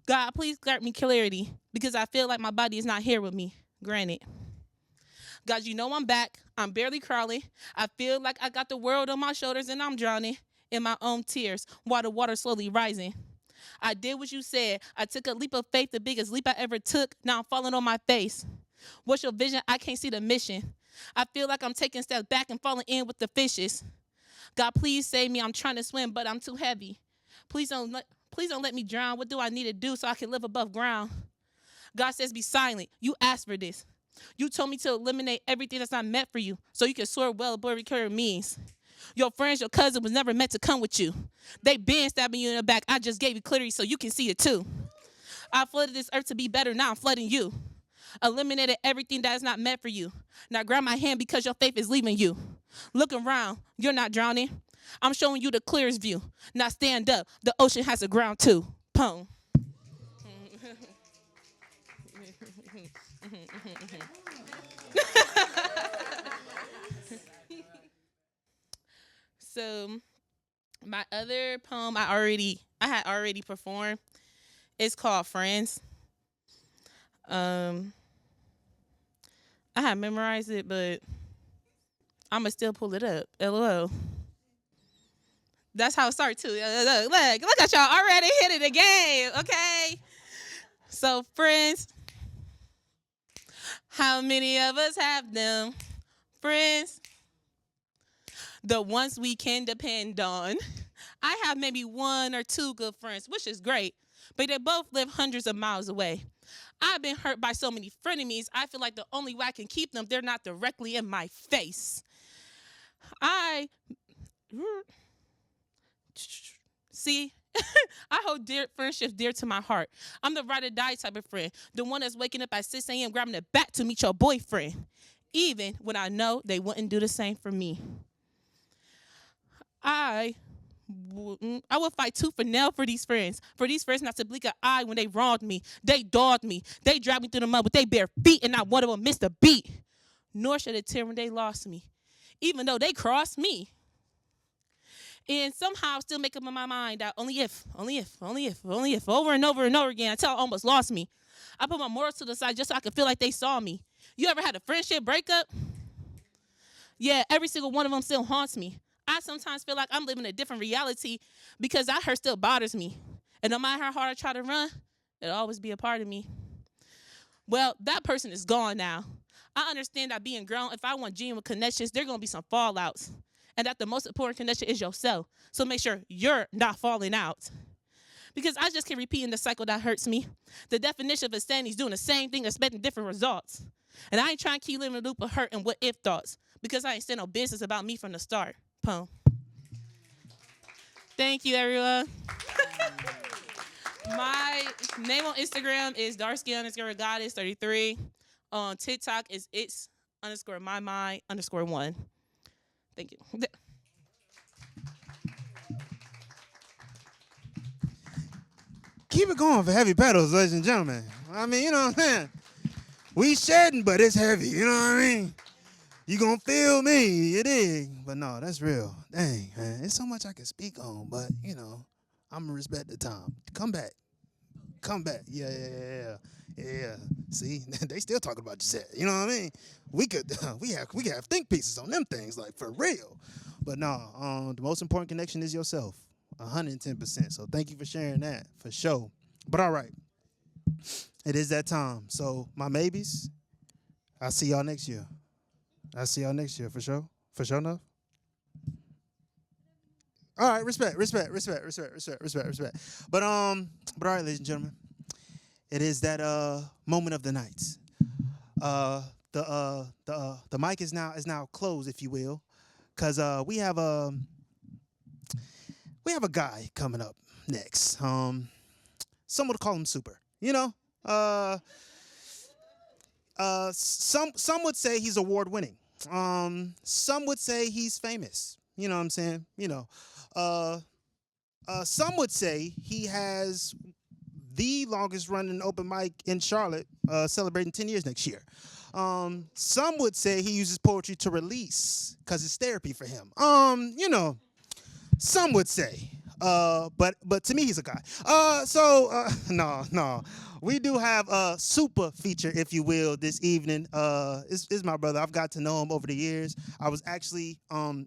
God, please grant me clarity, because I feel like my body is not here with me. Granted. God, you know I'm back. I'm barely crawling. I feel like I got the world on my shoulders and I'm drowning in my own tears while the water slowly rising. I did what you said. I took a leap of faith, the biggest leap I ever took. Now I'm falling on my face. What's your vision? I can't see the mission. I feel like I'm taking steps back and falling in with the fishes. God, please save me. I'm trying to swim, but I'm too heavy. Please don't let me drown. What do I need to do so I can live above ground? God says be silent. You asked for this. You told me to eliminate everything that's not meant for you so you can soar well above recurring means. Your friends, your cousin was never meant to come with you. They been stabbing you in the back. I just gave you clarity so you can see it too. I flooded this earth to be better. Now I'm flooding you. Eliminated everything that is not meant for you. Now grab my hand because your faith is leaving you. Look around. You're not drowning. I'm showing you the clearest view. Now stand up. The ocean has a ground too. Poem. So my other poem I had already performed. It's called Friends. I had memorized it, but I'ma still pull it up. LOL. That's how it starts too. Look at y'all already hit it again. Okay. So friends, how many of us have them? Friends, the ones we can depend on. I have maybe one or two good friends, which is great, but they both live hundreds of miles away. I've been hurt by so many frenemies, I feel like the only way I can keep them, they're not directly in my face. See, I hold friendships dear to my heart. I'm the ride or die type of friend, the one that's waking up at 6 a.m. grabbing the bat to meet your boyfriend, even when I know they wouldn't do the same for me. I would fight tooth and nail for these friends not to blink an eye when they wronged me. They dogged me. They dragged me through the mud with their bare feet, and not one of them missed a beat. Nor should it tear when they lost me, even though they crossed me. And somehow still make up in my mind that only if, over and over and over again, until I almost lost me. I put my morals to the side just so I could feel like they saw me. You ever had a friendship breakup? Yeah, every single one of them still haunts me. I sometimes feel like I'm living a different reality because that hurt still bothers me. And no matter how hard I try to run, it'll always be a part of me. Well, that person is gone now. I understand that being grown, if I want genuine connections, there are going to be some fallouts. And that the most important connection is yourself. So make sure you're not falling out. Because I just keep repeating the cycle that hurts me. The definition of insanity is doing the same thing, expecting different results. And I ain't trying to keep living in a loop of hurt and what if thoughts. Because I ain't said no business about me from the start. Poem. Thank you, everyone. My name on Instagram is darkskin_goddess33. On TikTok is it's_my_1. Thank you. Keep it going for heavy pedals, ladies and gentlemen. I mean, you know what I'm saying? We shedding, but it's heavy. You know what I mean? You gonna feel me, you dig? But no, that's real. Dang, man. There's so much I can speak on, but, you know, I'm gonna respect the time. Come back. Yeah. See, they still talking about Gisette. You know what I mean? We could have think pieces on them things, like for real. But no, the most important connection is yourself, 110%. So thank you for sharing that, for sure. But all right, it is that time. So my maybes, I'll see y'all next year. For sure. For sure enough. All right, respect. But all right, ladies and gentlemen, it is that moment of the night. The mic is now closed, if you will, because we have a guy coming up next. Some would call him super. You know, some would say he's award winning. Some would say he's famous. You know what I'm saying? You know, some would say he has the longest running open mic in Charlotte, celebrating 10 years next year. Some would say he uses poetry to release because it's therapy for him. You know, some would say, but to me, he's a guy. No. we do have a super feature, if you will, this evening. It's my brother. I've got to know him over the years. I was actually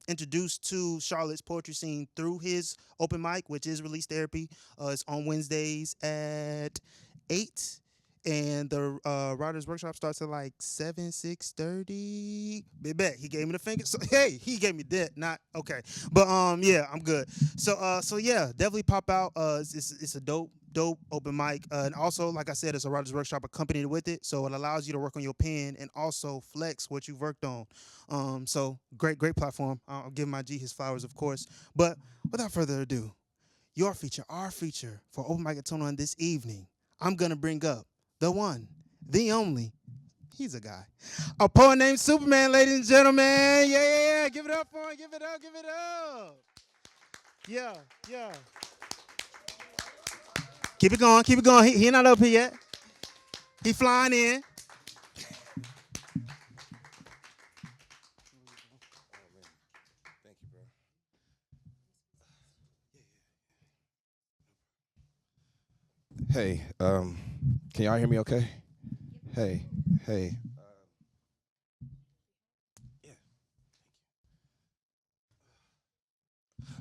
introduced to Charlotte's poetry scene through his open mic, which is Release Therapy. It's on Wednesdays at 8. And the writers workshop starts at like 6:30. Big bet. He gave me the finger. So hey, he gave me that. Not okay. But yeah, I'm good. So yeah, definitely pop out. It's a dope open mic. And also, like I said, it's a writers workshop accompanied with it. So it allows you to work on your pen and also flex what you've worked on. So great platform. I'll give my G his flowers, of course. But without further ado, our feature for Open Mic at Tone On this evening, I'm gonna bring up the one, the only, he's a guy. A poet named Superman, ladies and gentlemen. Yeah. Give it up for him. Give it up. Yeah. Keep it going. He not up here yet. He flying in. Thank you, bro. Hey, can y'all hear me okay? Hey.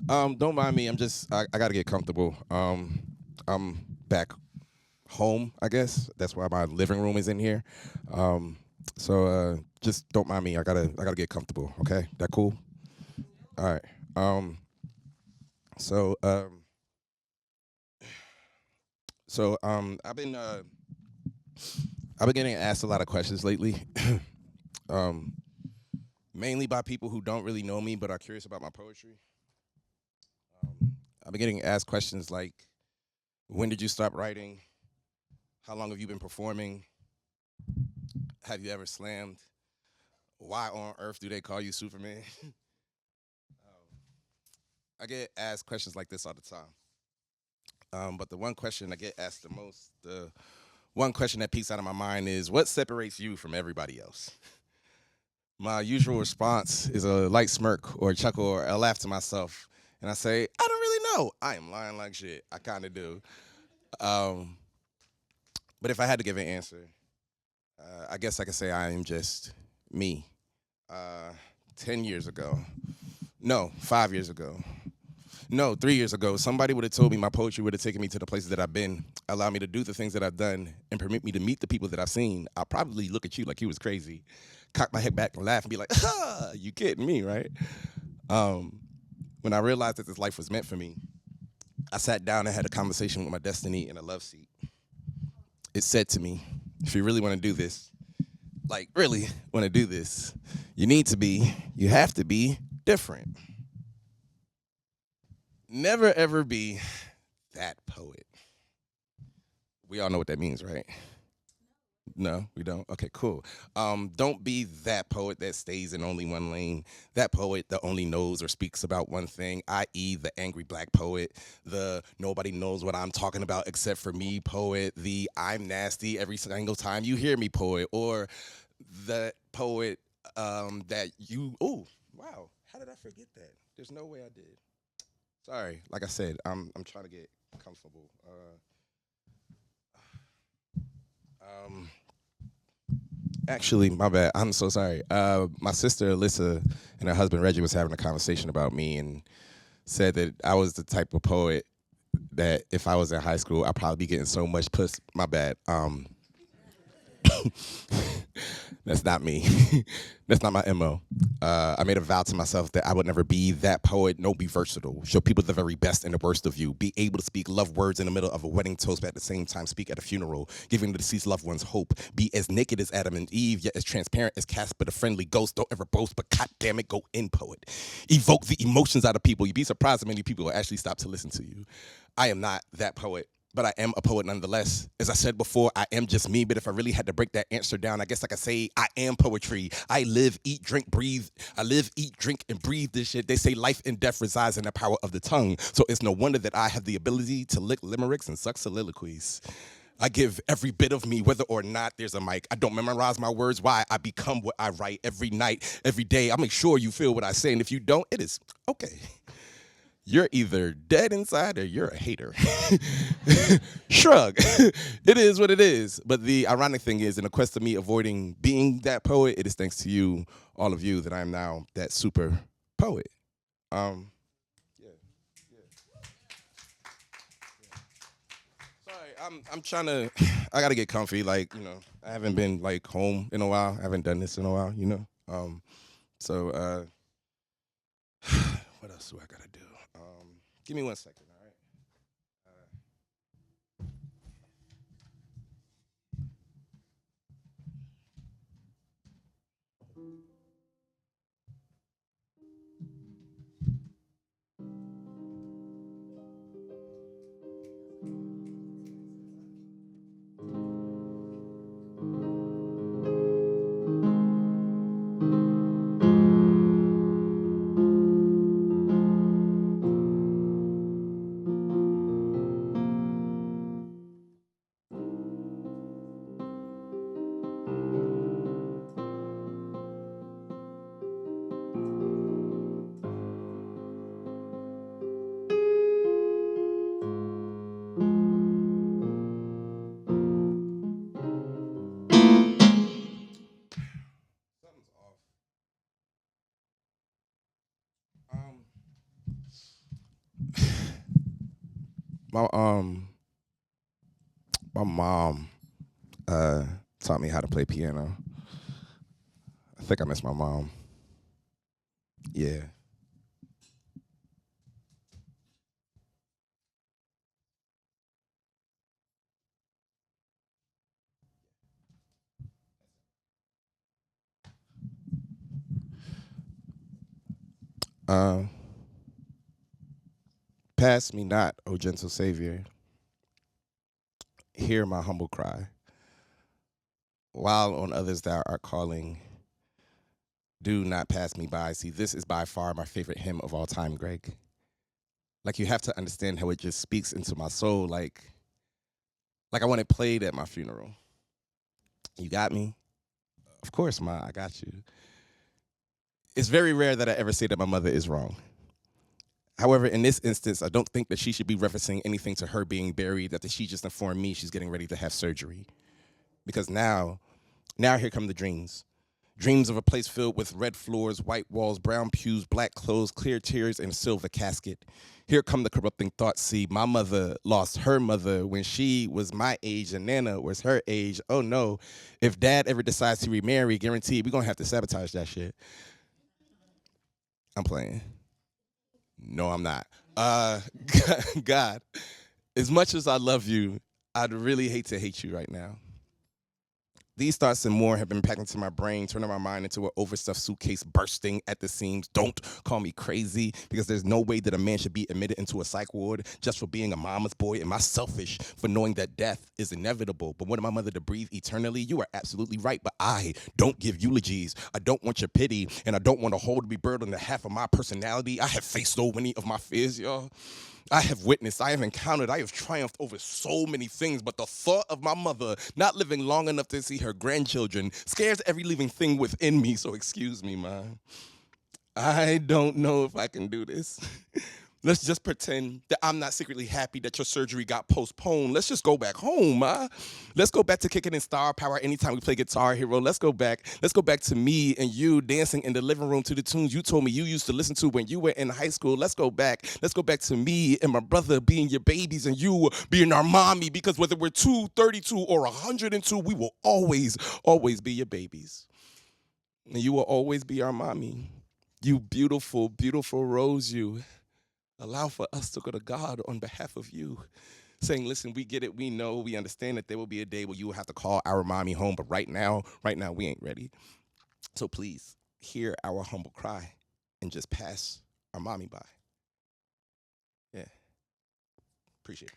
Don't mind me. I gotta get comfortable. I'm back home, I guess. That's why my living room is in here. So just don't mind me. I gotta get comfortable. Okay, that cool? All right. So I've been getting asked a lot of questions lately, mainly by people who don't really know me but are curious about my poetry. I've been getting asked questions like, when did you stop writing? How long have you been performing? Have you ever slammed? Why on earth do they call you Superman? I get asked questions like this all the time. But the one question I get asked the most, the one question that peeks out of my mind is, what separates you from everybody else? My usual response is a light smirk or a chuckle or a laugh to myself. And I say, I don't really know. I am lying like shit. I kind of do. But if I had to give an answer, I guess I could say I am just me. 10 years ago. No, 5 years ago. No, 3 years ago, somebody would have told me my poetry would have taken me to the places that I've been, allowed me to do the things that I've done, and permit me to meet the people that I've seen. I'll probably look at you like you was crazy, cock my head back and laugh and be like, ha, you kidding me, right? When I realized that this life was meant for me, I sat down and had a conversation with my destiny in a love seat. It said to me, if you really want to do this, like really want to do this, you have to be different. Never ever be that poet. We all know what that means, right? No, we don't? Okay, cool. Don't be that poet that stays in only one lane. That poet that only knows or speaks about one thing, i.e. the angry black poet, the nobody knows what I'm talking about except for me poet, the I'm nasty every single time you hear me poet, or the poet that you, oh, wow, how did I forget that? There's no way I did. Sorry, like I said, I'm trying to get comfortable. Actually, my bad. I'm so sorry. My sister Alyssa and her husband Reggie was having a conversation about me and said that I was the type of poet that if I was in high school, I'd probably be getting so much puss. My bad. That's not me. That's not my MO. I made a vow to myself that I would never be that poet. No, be versatile. Show people the very best and the worst of you. Be able to speak love words in the middle of a wedding toast, but at the same time speak at a funeral, giving the deceased loved ones hope. Be as naked as Adam and Eve, yet as transparent as Casper the friendly ghost. Don't ever boast, but God damn it, go in, poet. Evoke the emotions out of people. You'd be surprised how many people will actually stop to listen to you. I am not that poet, but I am a poet nonetheless. As I said before, I am just me, but if I really had to break that answer down, I guess I could say I am poetry. I live, eat, drink, breathe. I live, eat, drink, and breathe this shit. They say life and death resides in the power of the tongue, so it's no wonder that I have the ability to lick limericks and suck soliloquies. I give every bit of me, whether or not there's a mic. I don't memorize my words. Why? I become what I write every night, every day. I make sure you feel what I say, and if you don't, it is okay. you're either dead inside or you're a hater. Shrug. It is what it is. But the ironic thing is, in the quest of me avoiding being that poet, it is thanks to you, all of you, that I am now that super poet. Sorry, I'm trying to, I gotta get comfy. Like, I haven't been like home in a while. I haven't done this in a while. So what else do I gotta do? Give me 1 second, all right? Something's off. My my mom taught me how to play piano. I think I miss my mom. Yeah. Um, Pass me not, O gentle Savior. Hear my humble cry. While on others thou art calling, do not pass me by. See, this is by far my favorite hymn of all time, Greg. Like, you have to understand how it just speaks into my soul. Like I want it played at my funeral. You got me? Of course, Ma, I got you. It's very rare that I ever say that my mother is wrong. However, in this instance, I don't think that she should be referencing anything to her being buried, that she just informed me she's getting ready to have surgery. Because now here come the dreams. Dreams of a place filled with red floors, white walls, brown pews, black clothes, clear tears, and a silver casket. Here come the corrupting thoughts. See, my mother lost her mother when she was my age and Nana was her age. Oh no, if Dad ever decides to remarry, guaranteed we're gonna have to sabotage that shit. I'm playing. No, I'm not. God, as much as I love you, I'd really hate to hate you right now. These thoughts and more have been packed into my brain, turning my mind into an overstuffed suitcase bursting at the seams. Don't call me crazy, because there's no way that a man should be admitted into a psych ward just for being a mama's boy. Am I selfish for knowing that death is inevitable? But wanting my mother to breathe eternally, you are absolutely right. But I don't give eulogies. I don't want your pity, and I don't want a hole to be buried under half of my personality. I have faced so many of my fears, y'all. I have witnessed, I have encountered, I have triumphed over so many things, but the thought of my mother not living long enough to see her grandchildren scares every living thing within me, so excuse me, Ma. I don't know if I can do this. Let's just pretend that I'm not secretly happy that your surgery got postponed. Let's just go back home, Ma. Let's go back to kicking in Star Power anytime we play Guitar Hero. Let's go back to me and you dancing in the living room to the tunes you told me you used to listen to when you were in high school. Let's go back to me and my brother being your babies and you being our mommy, because whether we're 232 or 102, we will always be your babies. And you will always be our mommy. You beautiful, beautiful Rose, you. Allow for us to go to God on behalf of you, saying, listen, we get it, we know, we understand that there will be a day where you will have to call our mommy home, but right now, we ain't ready. So please, hear our humble cry and just pass our mommy by. Yeah, appreciate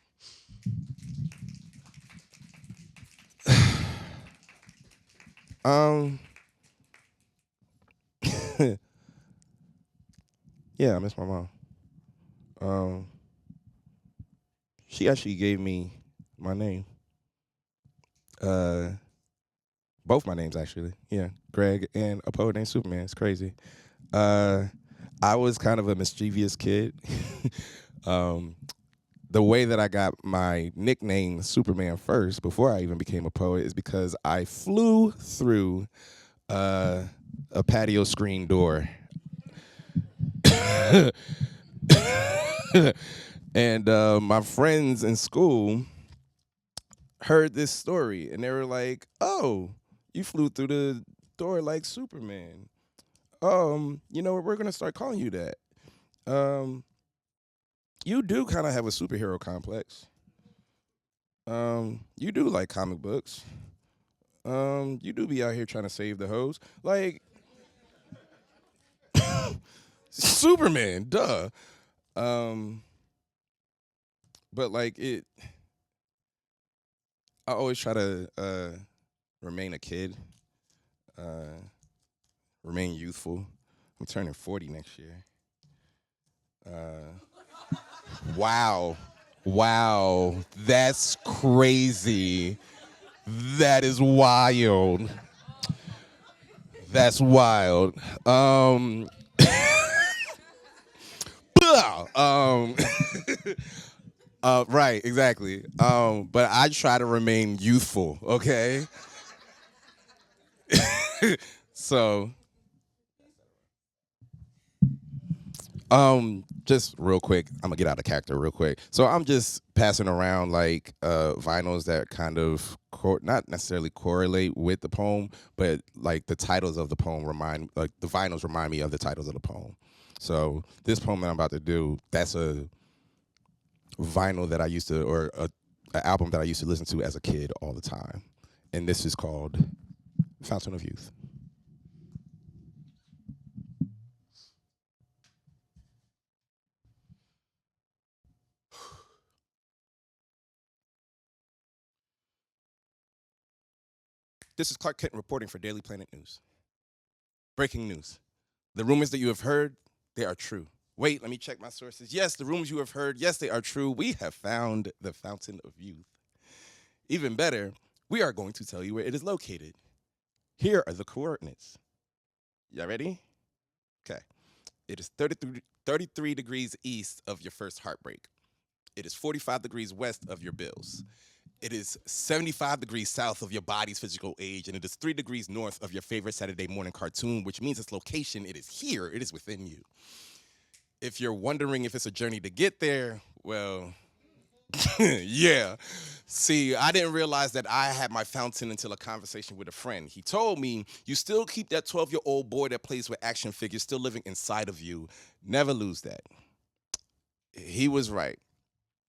it. Yeah, I miss my mom. She actually gave me my name. Both my names, actually. Yeah, Greg and a poet named Superman. It's crazy. I was kind of a mischievous kid. The way that I got my nickname Superman first, before I even became a poet, is because I flew through a patio screen door. And my friends in school heard this story, and they were like, "Oh, you flew through the door like Superman. You know what? We're gonna start calling you that. You do kind of have a superhero complex. You do like comic books. You do be out here trying to save the hoes. Like Superman, duh. But like I always try to remain a kid, remain youthful. I'm turning 40 next year. Wow, that's crazy. That is wild. That's wild. Right, exactly. But I try to remain youthful, okay? So, just real quick, I'm gonna get out of character real quick. So I'm just passing around like vinyls that kind of not necessarily correlate with the poem, but like the titles of the poem the vinyls remind me of the titles of the poem. So this poem that I'm about to do, that's a vinyl that I used to, or an album that I used to listen to as a kid all the time. And this is called Fountain of Youth. This is Clark Kent reporting for Daily Planet News. Breaking news. The rumors that you have heard, they are true. Wait, let me check my sources. Yes, the rumors you have heard, yes, they are true. We have found the Fountain of Youth. Even better, we are going to tell you where it is located. Here are the coordinates. Y'all ready? Okay. It is 33 degrees east of your first heartbreak. It is 45 degrees west of your bills. It is 75 degrees south of your body's physical age, and it is 3 degrees north of your favorite Saturday morning cartoon, which means its location, it is here, it is within you. If you're wondering if it's a journey to get there, well, yeah. See, I didn't realize that I had my fountain until a conversation with a friend. He told me, you still keep that 12-year-old boy that plays with action figures still living inside of you. Never lose that. He was right.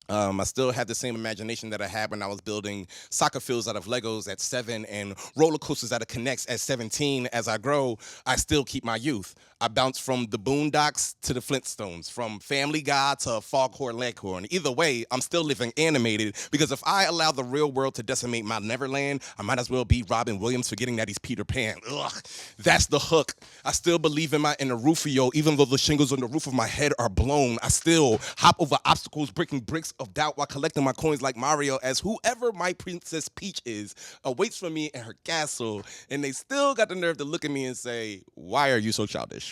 I still have the same imagination that I had when I was building soccer fields out of Legos at 7 and roller coasters out of Connects at 17. As I grow, I still keep my youth. I bounce from the Boondocks to the Flintstones, from Family Guy to Foghorn Leghorn. Either way, I'm still living animated, because if I allow the real world to decimate my Neverland, I might as well be Robin Williams forgetting that he's Peter Pan. Ugh, that's the hook. I still believe in my inner Rufio, even though the shingles on the roof of my head are blown. I still hop over obstacles, breaking bricks of doubt while collecting my coins like Mario, as whoever my Princess Peach is awaits for me in her castle, and they still got the nerve to look at me and say, why are you so childish?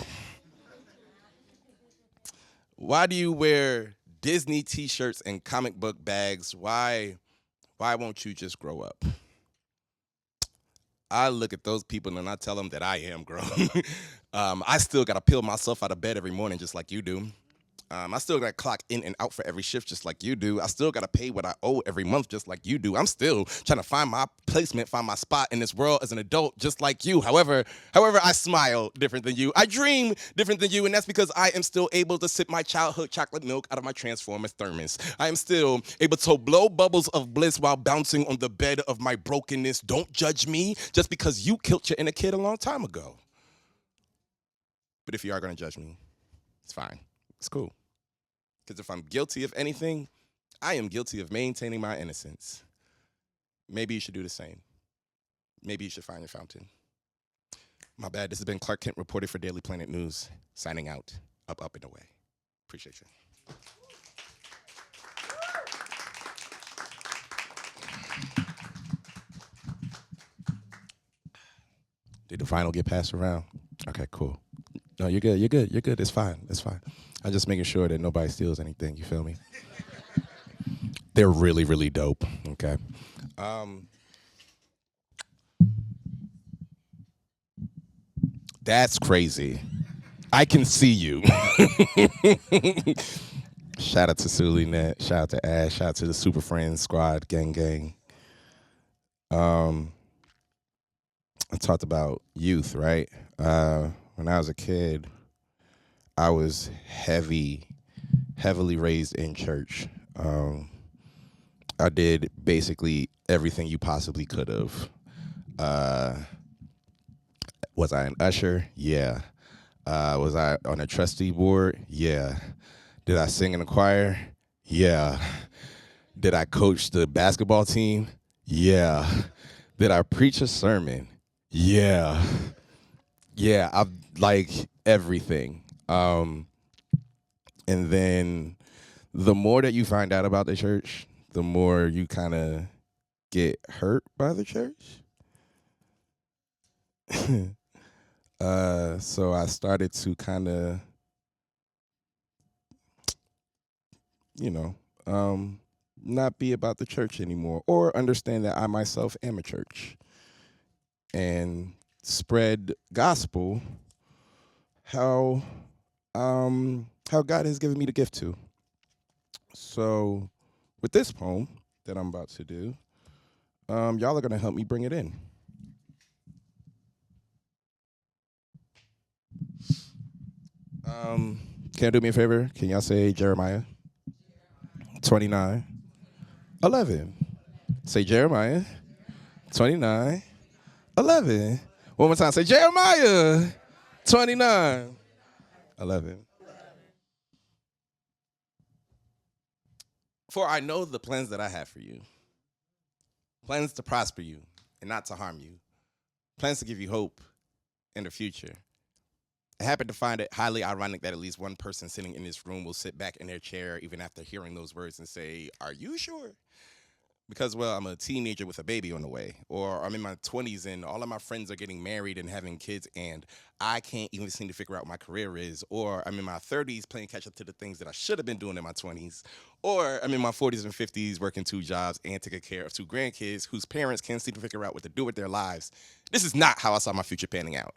Why do you wear Disney t-shirts and comic book bags? Why won't you just grow up? I look at those people and I tell them that I am grown. I still gotta peel myself out of bed every morning just like you do. I still got to clock in and out for every shift just like you do. I still got to pay what I owe every month just like you do. I'm still trying to find my placement, find my spot in this world as an adult just like you. However, I smile different than you. I dream different than you, and that's because I am still able to sip my childhood chocolate milk out of my Transformers thermos. I am still able to blow bubbles of bliss while bouncing on the bed of my brokenness. Don't judge me just because you killed your inner kid a long time ago. But if you are going to judge me, it's fine. It's cool. Because if I'm guilty of anything, I am guilty of maintaining my innocence. Maybe you should do the same. Maybe you should find your fountain. My bad. This has been Clark Kent reporting for Daily Planet News. Signing out. Up, and away. Appreciate you. Did the vinyl get passed around? Okay, cool. No, you're good. You're good. You're good. It's fine. It's fine. I'm just making sure that nobody steals anything. You feel me? They're really, really dope. Okay. That's crazy. I can see you. Shout out to Sully Net. Shout out to Ash. Shout out to the Super Friends Squad. Gang, gang. I talked about youth, right? When I was a kid, I was heavily raised in church. I did basically everything you possibly could have. Was I an usher? Yeah. Was I on a trustee board? Yeah. Did I sing in a choir? Yeah. Did I coach the basketball team? Yeah. Did I preach a sermon? Yeah. Yeah, I've like everything. And then the more that you find out about the church, the more you kind of get hurt by the church. So I started to kind of, not be about the church anymore, or understand that I myself am a church and spread gospel how God has given me the gift to. So with this poem that I'm about to do, y'all are gonna help me bring it in. Can you do me a favor? Can y'all say Jeremiah 29:11? Say Jeremiah 29:11. One more time. Say Jeremiah 29:11. For I know the plans that I have for you. Plans to prosper you and not to harm you. Plans to give you hope in the future. I happen to find it highly ironic that at least one person sitting in this room will sit back in their chair even after hearing those words and say, "Are you sure?" Because, well, I'm a teenager with a baby on the way, or I'm in my 20s and all of my friends are getting married and having kids and I can't even seem to figure out what my career is, or I'm in my 30s playing catch up to the things that I should have been doing in my 20s, or I'm in my 40s and 50s working 2 jobs and taking care of 2 grandkids whose parents can't seem to figure out what to do with their lives. This is not how I saw my future panning out.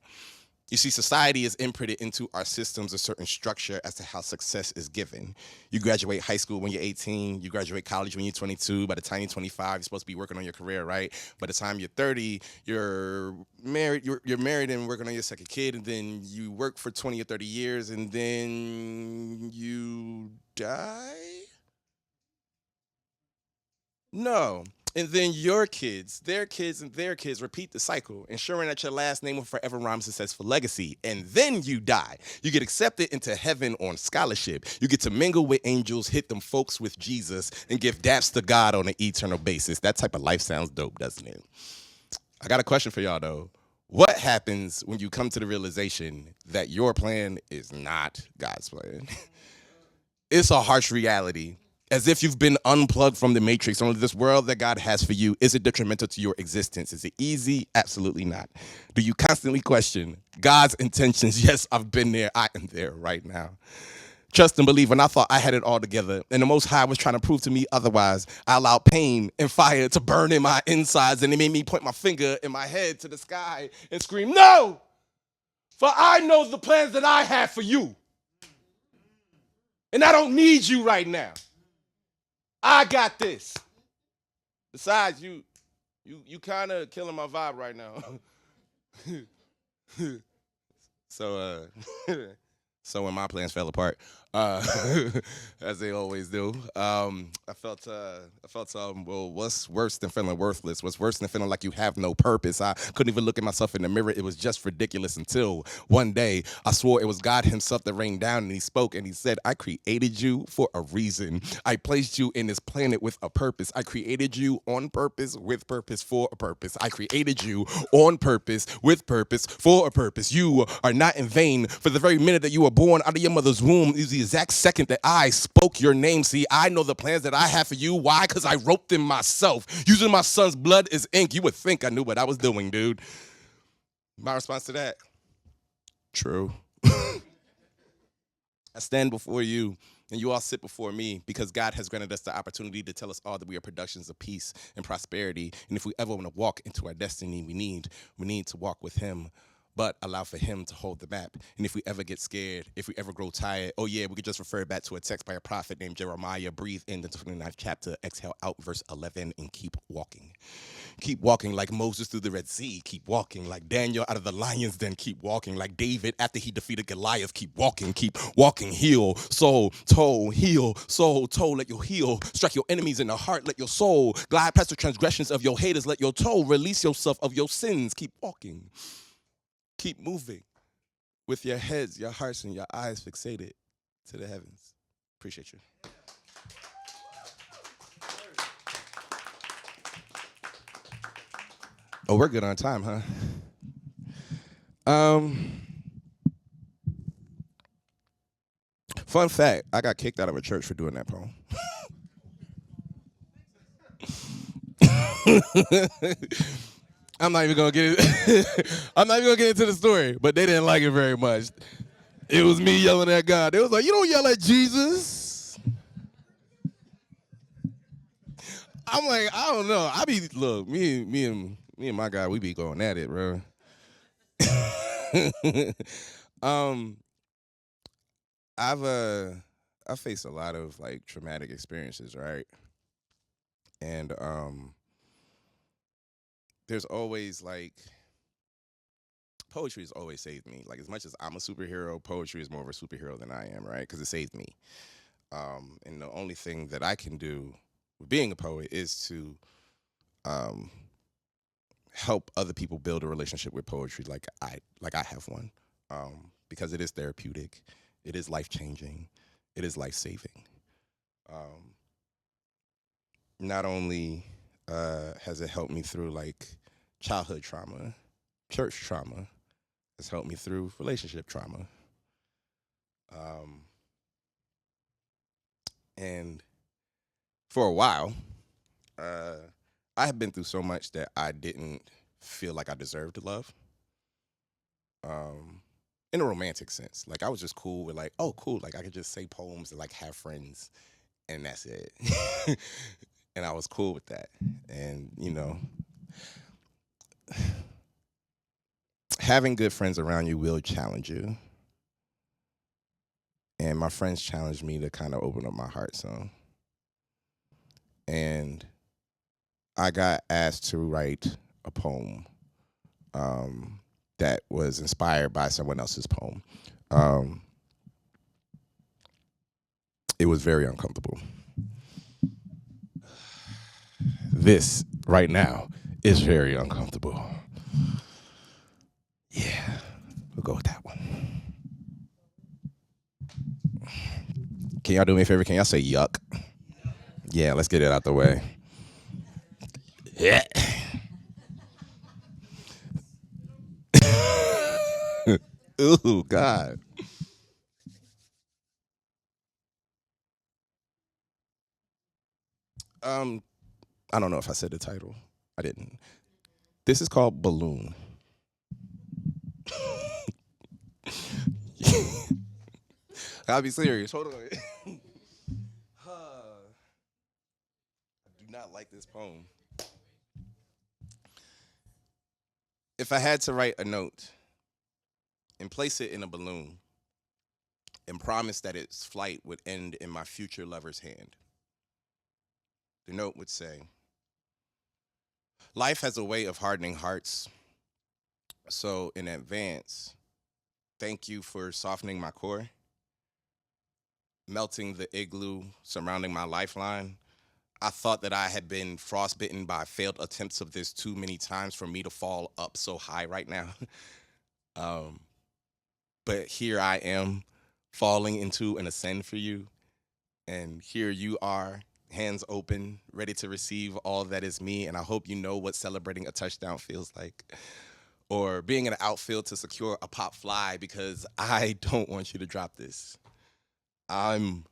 You see, society is imprinted into our systems a certain structure as to how success is given. You graduate high school when you're 18. You graduate college when you're 22. By the time you're 25, you're supposed to be working on your career, right? By the time you're 30, you're married. You're married and working on your second kid, and then you work for 20 or 30 years, and then you die? No. And then your kids, their kids, and their kids repeat the cycle, ensuring that your last name will forever rhyme successful legacy. And then you die. You get accepted into heaven on scholarship. You get to mingle with angels, hit them folks with Jesus, and give daps to God on an eternal basis. That type of life sounds dope, doesn't it? I got a question for y'all, though. What happens when you come to the realization that your plan is not God's plan? It's a harsh reality. As if you've been unplugged from the matrix. Only this world that God has for you, is it detrimental to your existence? Is it easy? Absolutely not. Do you constantly question God's intentions? Yes, I've been there. I am there right now. Trust and believe, when I thought I had it all together and the Most High was trying to prove to me otherwise, I allowed pain and fire to burn in my insides, and it made me point my finger in my head to the sky and scream, "No! For I know the plans that I have for you. And I don't need you right now. I got this." Besides, you kind of killing my vibe right now. So when my plans fell apart, as they always do, I felt, well, what's worse than feeling worthless? What's worse than feeling like you have no purpose? I couldn't even look at myself in the mirror. It was just ridiculous until one day I swore it was God himself that rained down, and he spoke and he said, "I created you for a reason. I placed you in this planet with a purpose. I created you on purpose, with purpose, for a purpose. I created you on purpose, with purpose, for a purpose. You are not in vain. For the very minute that you were born out of your mother's womb is the exact second that I spoke your name. See, I know the plans that I have for you. Why? Because I wrote them myself. Using my son's blood as ink. You would think I knew what I was doing, dude." My response to that: true. I stand before you, and you all sit before me because God has granted us the opportunity to tell us all that we are productions of peace and prosperity. And if we ever want to walk into our destiny, we need to walk with Him, but allow for Him to hold the map. And if we ever get scared, if we ever grow tired, oh yeah, we could just refer back to a text by a prophet named Jeremiah. Breathe in the 29th chapter, exhale out verse 11, and keep walking. Keep walking like Moses through the Red Sea. Keep walking like Daniel out of the lion's den. Keep walking like David after he defeated Goliath. Keep walking, heal, soul, toe, heal, soul, toe, let your heel. Strike your enemies in the heart, let your soul. Glide past the transgressions of your haters, let your toe. Release yourself of your sins. Keep walking. Keep moving with your heads, your hearts, and your eyes fixated to the heavens. Appreciate you. Oh, we're good on time, huh? Fun fact, I got kicked out of a church for doing that poem. I'm not even gonna get it. I'm not even gonna get into the story, but they didn't like it very much. It was me yelling at God. They was like, "You don't yell at Jesus." I'm like, I don't know. Look, me and my God, we be going at it, bro. I faced a lot of like traumatic experiences, right? And there's always like poetry has always saved me. Like as much as I'm a superhero, poetry is more of a superhero than I am, right? Because it saved me. And the only thing that I can do with being a poet is to help other people build a relationship with poetry like I have one. Because it is therapeutic, it is life-changing, it is life-saving. Not only has it helped me through like childhood trauma, church trauma, it's helped me through relationship trauma. And for a while, I have been through so much that I didn't feel like I deserved love. In a romantic sense. Like I was just cool with like, oh cool, like I could just say poems and like have friends and that's it. And I was cool with that. And you know, having good friends around you will challenge you. And my friends challenged me to kind of open up my heart some. And I got asked to write a poem that was inspired by someone else's poem. It was very uncomfortable. This right now is very uncomfortable. Yeah, we'll go with that one. Can y'all do me a favor? Can y'all say yuck? Yeah, let's get it out the way. Yeah. Ooh, God. I don't know if I said the title. I didn't. This is called Balloon. I'll be serious. Hold on. I do not like this poem. If I had to write a note and place it in a balloon and promise that its flight would end in my future lover's hand, the note would say, life has a way of hardening hearts. So in advance, thank you for softening my core, melting the igloo surrounding my lifeline. I thought that I had been frostbitten by failed attempts of this too many times for me to fall up so high right now. But here I am falling into an ascend for you. And here you are, hands open, ready to receive all that is me. And I hope you know what celebrating a touchdown feels like. Or being in the outfield to secure a pop fly, because I don't want you to drop this. I'm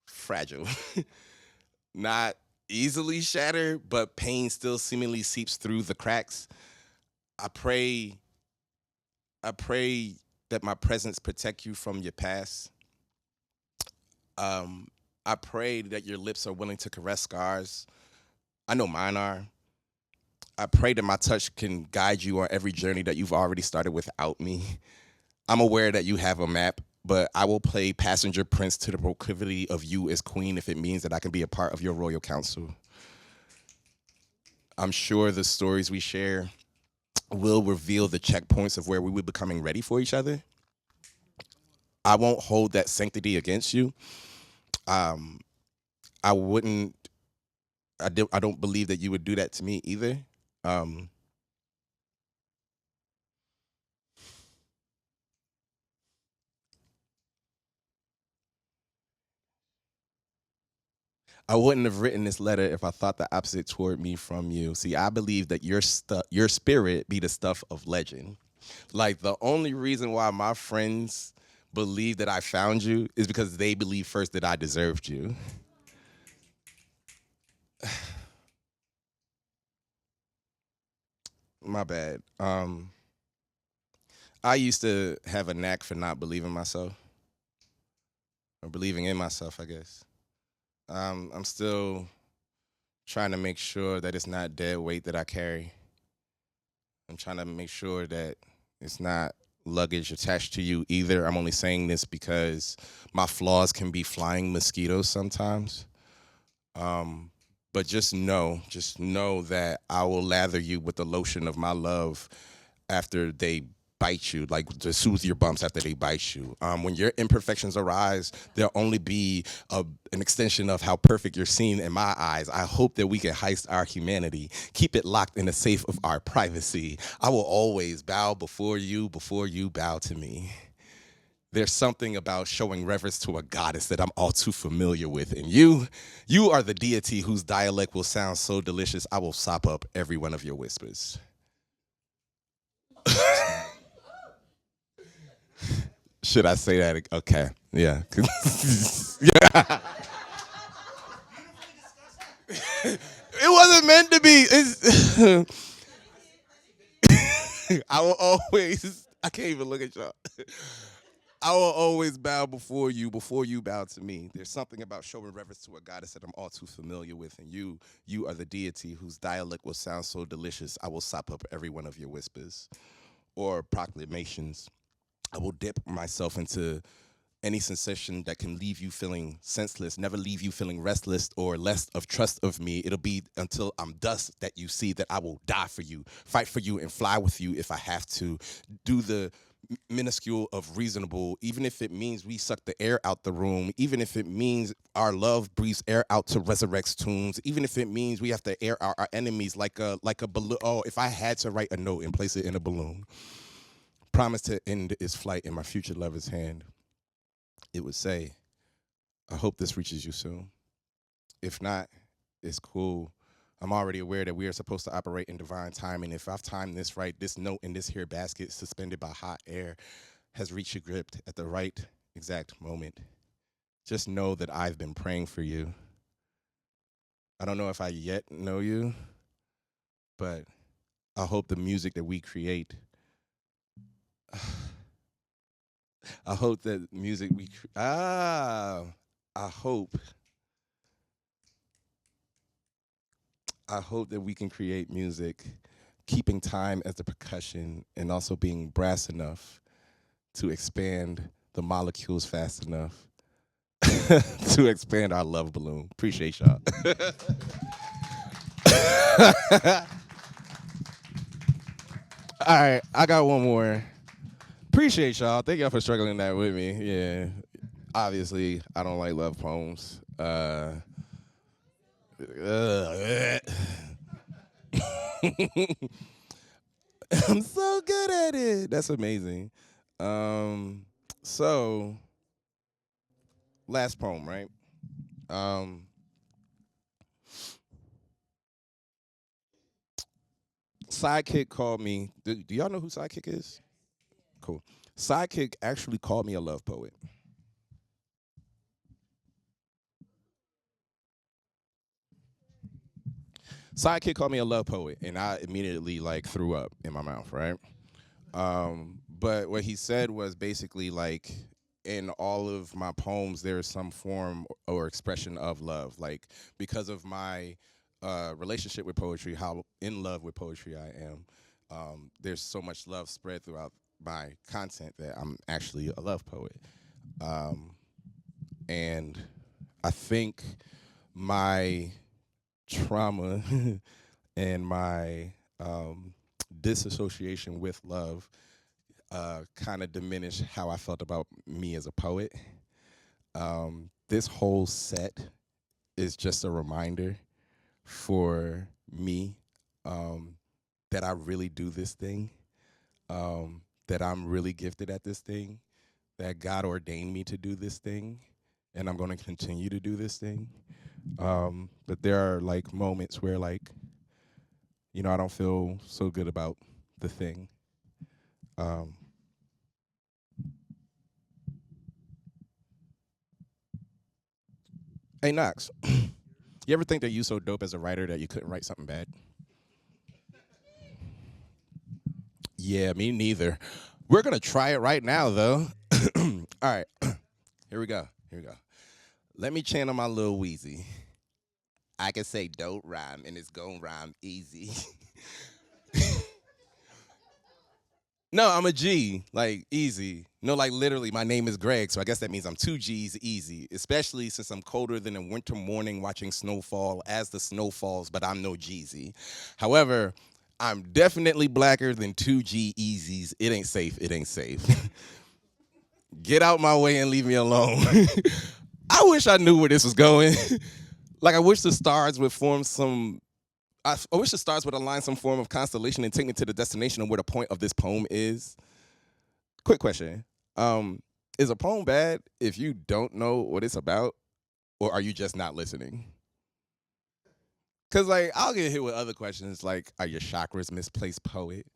fragile. Not easily shattered, but pain still seemingly seeps through the cracks. I pray that my presence protect you from your past. I pray that your lips are willing to caress scars. I know mine are. I pray that my touch can guide you on every journey that you've already started without me. I'm aware that you have a map, but I will play passenger prince to the proclivity of you as queen if it means that I can be a part of your royal council. I'm sure the stories we share will reveal the checkpoints of where we were becoming ready for each other. I won't hold that sanctity against you. Um, I wouldn't. I don't believe that you would do that to me either. Um, I wouldn't have written this letter if I thought the opposite toward me from you. See, I believe that your spirit be the stuff of legend. Like the only reason why my friends believe that I found you is because they believe first that I deserved you. My bad. I used to have a knack for not believing myself or believing in myself, I guess. I'm still trying to make sure that it's not dead weight that I carry. I'm trying to make sure that it's not luggage attached to you either. I'm only saying this because my flaws can be flying mosquitoes sometimes. But just know that I will lather you with the lotion of my love after they bite you, like to soothe your bumps after they bite you. When your imperfections arise, there'll only be an extension of how perfect you're seen in my eyes. I hope that we can heist our humanity, keep it locked in the safe of our privacy. I will always bow before you bow to me. There's something about showing reverence to a goddess that I'm all too familiar with. And you are the deity whose dialect will sound so delicious, I will sop up every one of your whispers. Should I say that? Okay, yeah. Yeah. It wasn't meant to be. I will always, I can't even look at y'all. I will always bow before you bow to me. There's something about showing reverence to a goddess that I'm all too familiar with. And you are the deity whose dialect will sound so delicious, I will sop up every one of your whispers or proclamations. I will dip myself into any sensation that can leave you feeling senseless, never leave you feeling restless or less of trust of me. It'll be until I'm dust that you see that I will die for you, fight for you, and fly with you if I have to. Do the minuscule of reasonable, even if it means we suck the air out the room, even if it means our love breathes air out to resurrect tombs, even if it means we have to air out our enemies like a balloon. Oh, if I had to write a note and place it in a balloon, promise to end its flight in my future lover's hand, it would say, I hope this reaches you soon. If not, it's cool. I'm already aware that we are supposed to operate in divine timing. If I've timed this right, this note in this here basket suspended by hot air has reached your grip at the right exact moment. Just know that I've been praying for you. I don't know if I yet know you, but I hope the music that we create, I hope that music we, I hope that we can create music, keeping time as the percussion and also being brass enough to expand the molecules fast enough to expand our love balloon. Appreciate y'all. All right, I got one more. Appreciate y'all. Thank y'all for struggling that with me. Yeah. Obviously, I don't like love poems. I'm so good at it. That's amazing. So last poem, right? Sidekick called me. Do y'all know who Sidekick is? Cool. Sidekick actually called me a love poet. Sidekick called me a love poet, and I immediately like threw up in my mouth, right? But what he said was basically like, in all of my poems, there is some form or expression of love. Like, because of my relationship with poetry, how in love with poetry I am, there's so much love spread throughout my content that I'm actually a love poet. And I think my trauma and my disassociation with love kind of diminished how I felt about me as a poet. This whole set is just a reminder for me that I really do this thing, that I'm really gifted at this thing, that God ordained me to do this thing, and I'm going to continue to do this thing. But there are like moments where, like, you know, I don't feel so good about the thing. Hey, Knox, you ever think that you so dope as a writer that you couldn't write something bad? Yeah, me neither. We're going to try it right now, though. All right, here we go. Let me channel my Lil Weezy. I can say don't rhyme, and it's gon' rhyme easy. No, I'm a G, like easy. No, like literally, my name is Greg, so I guess that means I'm 2 G's easy, especially since I'm colder than a winter morning watching snowfall as the snow falls, but I'm no Jeezy. However, I'm definitely blacker than 2G Easies. It ain't safe. Get out my way and leave me alone. I wish I knew where this was going. Like, I wish the stars would form some, I wish the stars would align some form of constellation and take me to the destination of where the point of this poem is. Quick question. Is a poem bad if you don't know what it's about, or are you just not listening? Because, like, I'll get hit with other questions like, are your chakras misplaced, poet?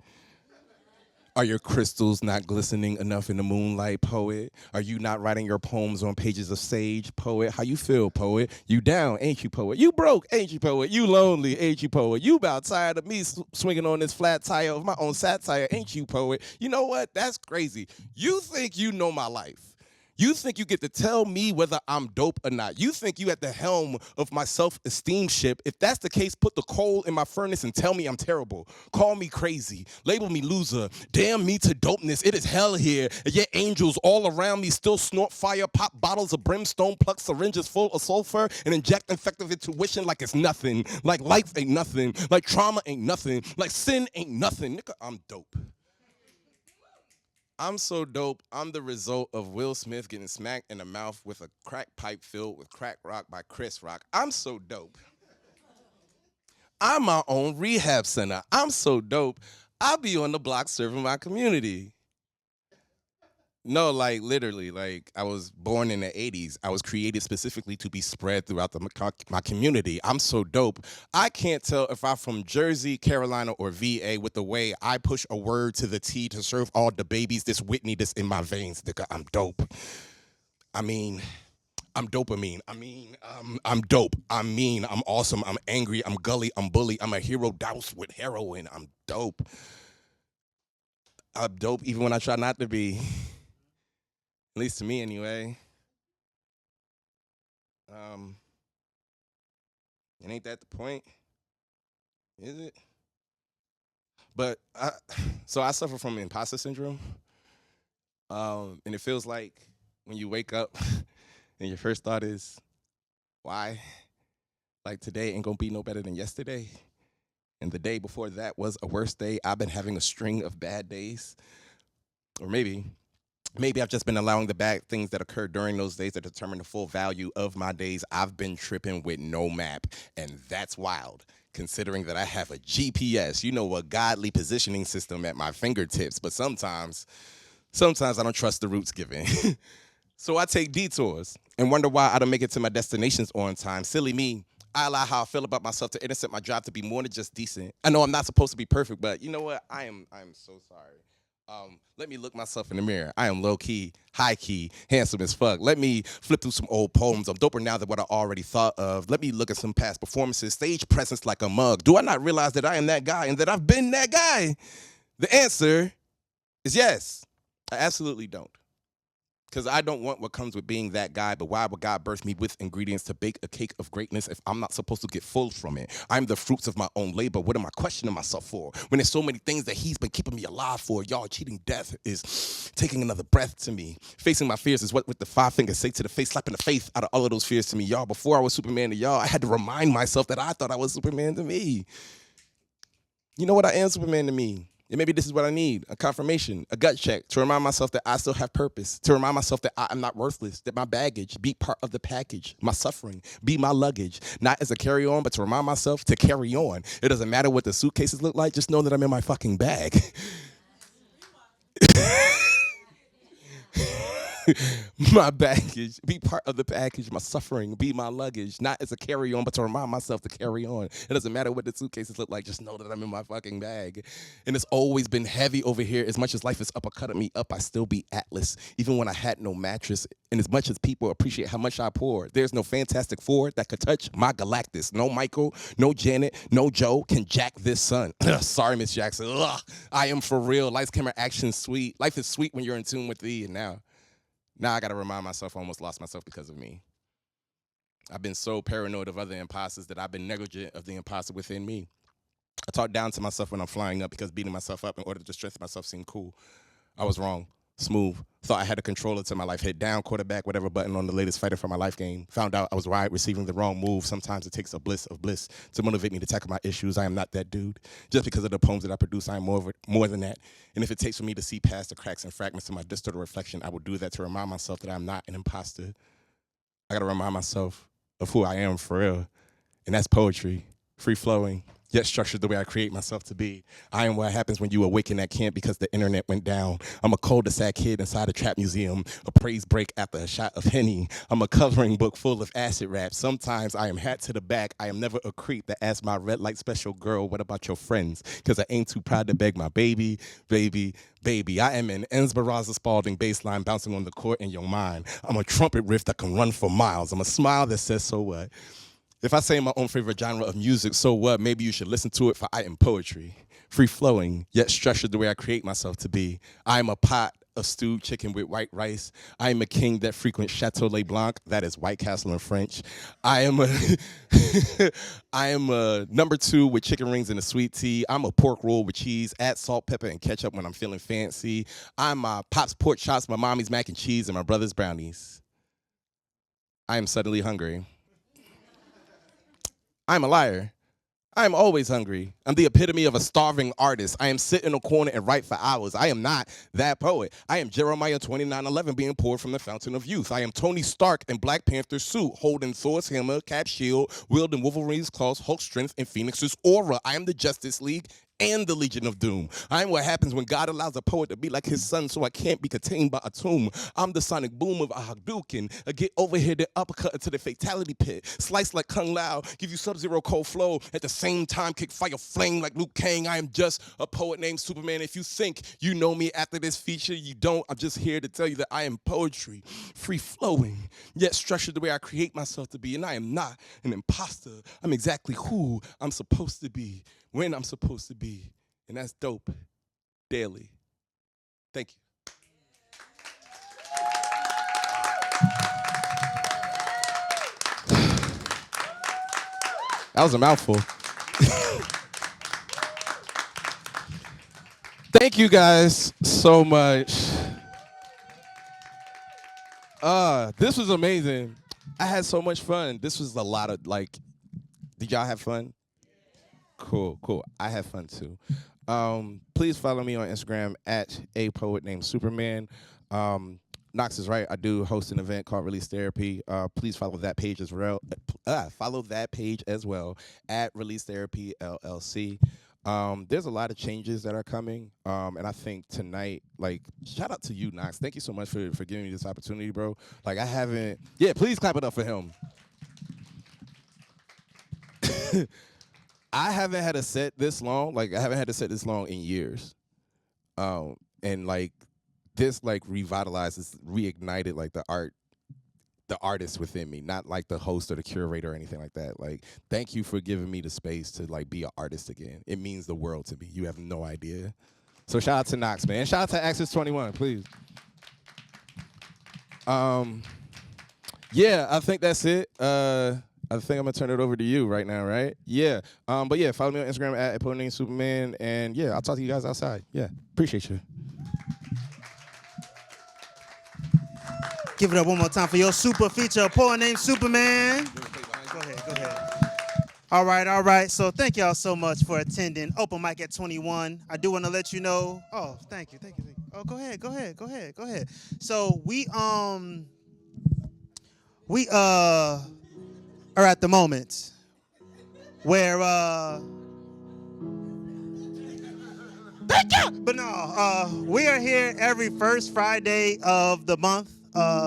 Are your crystals not glistening enough in the moonlight, poet? Are you not writing your poems on pages of sage, poet? How you feel, poet? You down, ain't you, poet? You broke, ain't you, poet? You lonely, ain't you, poet? You about tired of me swinging on this flat tire of my own satire, ain't you, poet? You know what? That's crazy. You think you know my life. You think you get to tell me whether I'm dope or not. You think you at the helm of my self-esteem ship. If that's the case, put the coal in my furnace and tell me I'm terrible. Call me crazy. Label me loser. Damn me to dopeness. It is hell here. And yet angels all around me still snort fire, pop bottles of brimstone, pluck syringes full of sulfur, and inject infective intuition like it's nothing. Like life ain't nothing. Like trauma ain't nothing. Like sin ain't nothing. Nigga, I'm dope. I'm so dope, I'm the result of Will Smith getting smacked in the mouth with a crack pipe filled with crack rock by Chris Rock. I'm so dope. I'm my own rehab center. I'm so dope, I'll be on the block serving my community. No, like literally, like I was born in the 80s. I was created specifically to be spread throughout my community. I'm so dope. I can't tell if I'm from Jersey, Carolina, or VA with the way I push a word to the T to serve all the babies. This Whitney, this in my veins, nigga, I'm dope. I mean, I'm dopamine. I'm dope. I mean, I'm awesome. I'm angry. I'm gully. I'm bully. I'm a hero doused with heroin. I'm dope. I'm dope even when I try not to be. At least to me, anyway. And ain't that the point? Is it? But so I suffer from imposter syndrome. And it feels like when you wake up and your first thought is, why? Like today ain't gonna be no better than yesterday. And the day before that was a worse day. I've been having a string of bad days. Or maybe I've just been allowing the bad things that occurred during those days to determine the full value of my days. I've been tripping with no map, and that's wild, considering that I have a GPS, you know, a godly positioning system at my fingertips, but sometimes I don't trust the routes given. So I take detours and wonder why I don't make it to my destinations on time. Silly me. I allow how I feel about myself to intercept my drive to be more than just decent. I know I'm not supposed to be perfect, but you know what? I'm so sorry. Let me look myself in the mirror. I am low-key, high-key, handsome as fuck. Let me flip through some old poems. I'm doper now than what I already thought of. Let me look at some past performances, stage presence like a mug. Do I not realize that I am that guy and that I've been that guy? The answer is yes. I absolutely don't. Because I don't want what comes with being that guy, but why would God birth me with ingredients to bake a cake of greatness if I'm not supposed to get full from it? I'm the fruits of my own labor. What am I questioning myself for? When there's so many things that he's been keeping me alive for. Y'all, cheating death is taking another breath to me. Facing my fears is what with the 5 fingers say to the face, slapping the faith out of all of those fears to me. Y'all, before I was Superman to y'all, I had to remind myself that I thought I was Superman to me. You know what? I am Superman to me. And maybe this is what I need, a confirmation, a gut check, to remind myself that I still have purpose, to remind myself that I am not worthless, that my baggage be part of the package, my suffering be my luggage, not as a carry-on, but to remind myself to carry on. It doesn't matter what the suitcases look like, just know that I'm in my fucking bag. My baggage be part of the package, my suffering be my luggage, not as a carry-on, but to remind myself to carry on. It doesn't matter what the suitcases look like, just know that I'm in my fucking bag. And it's always been heavy over here. As much as life is uppercutting me up, I still be Atlas, even when I had no mattress. And as much as people appreciate how much I pour, there's no Fantastic Four that could touch my Galactus. No Michael, no Janet, no Joe can jack this sun. Sorry, Miss Jackson. Ugh. I am for real. Lights, camera, action, sweet. Life is sweet when you're in tune with thee, and now I gotta remind myself I almost lost myself because of me. I've been so paranoid of other imposters that I've been negligent of the imposter within me. I talk down to myself when I'm flying up because beating myself up in order to strengthen myself seemed cool. I was wrong. Smooth. Thought I had a controller to my life. Head down, quarterback, whatever button on the latest fighter for my life game. Found out I was right, receiving the wrong move. Sometimes it takes a bliss of bliss to motivate me to tackle my issues. I am not that dude. Just because of the poems that I produce, I am more than that. And if it takes for me to see past the cracks and fragments of my distorted reflection, I will do that to remind myself that I'm not an imposter. I gotta remind myself of who I am for real. And that's poetry, free flowing, yet structured the way I create myself to be. I am what happens when you awaken at camp because the internet went down. I'm a cul-de-sac kid inside a trap museum, a praise break after a shot of Henny. I'm a coloring book full of acid rap. Sometimes I am hat to the back. I am never a creep that asks my red light special girl, what about your friends? Because I ain't too proud to beg my baby, baby, baby. I am an Ensbaraza Spalding bass line bouncing on the court in your mind. I'm a trumpet riff that can run for miles. I'm a smile that says, so what? If I say my own favorite genre of music, so what? Maybe you should listen to it, for I am poetry. Free-flowing, yet structured the way I create myself to be. I am a pot of stewed chicken with white rice. I am a king that frequents Chateau Le Blanc. That is White Castle in French. I am a number 2 with chicken rings and a sweet tea. I'm a pork roll with cheese. Add salt, pepper, and ketchup when I'm feeling fancy. I'm my pop's pork chops, my mommy's mac and cheese, and my brother's brownies. I am suddenly hungry. I'm a liar. I am always hungry. I'm the epitome of a starving artist. I am sit in a corner and write for hours. I am not that poet. I am Jeremiah 29:11 being poured from the fountain of youth. I am Tony Stark in Black Panther's suit, holding Thor's hammer, Cap shield, wielding Wolverine's claws, Hulk's strength, and Phoenix's aura. I am the Justice League and the Legion of Doom. I am what happens when God allows a poet to be like his son so I can't be contained by a tomb. I'm the sonic boom of a Hadouken. I get over here, then uppercut into the fatality pit. Slice like Kung Lao, give you Sub-Zero cold flow. At the same time, kick fire flame like Luke Kang. I am just a poet named Superman. If you think you know me after this feature, you don't. I'm just here to tell you that I am poetry, free-flowing, yet structured the way I create myself to be. And I am not an imposter. I'm exactly who I'm supposed to be, when I'm supposed to be. And that's dope. Daily. Thank you. That was a mouthful. Thank you guys so much. This was amazing. I had so much fun. This was a lot of did y'all have fun? Cool. I had fun too. Please follow me on Instagram at a poet named Superman. Knox is right. I do host an event called Release Therapy. Please follow that page as well. At Release Therapy LLC. There's a lot of changes that are coming, and I think tonight, shout out to you, Knox. Thank you so much for giving me this opportunity, bro. Please clap it up for him. I haven't had a set this long. I haven't had a set this long in years. And this revitalizes, reignited the artist within me, not the host or the curator or anything like that. Thank you for giving me the space to be an artist again. It means the world to me. You have no idea. So shout out to Knox, man. And shout out to Access 21, please. Yeah, I think that's it. I think I'm gonna turn it over to you right now, right? Yeah. But yeah, follow me on Instagram at Opponent Superman, and yeah, I'll talk to you guys outside. Yeah, appreciate you. Give it up one more time for your super feature, a poet named Superman. Go ahead. All right. So thank y'all so much for attending Open Mic at 21. I do want to let you know. Oh, thank you. Oh, go ahead. So we are at the moment where thank you. But no, we are here every first Friday of the month.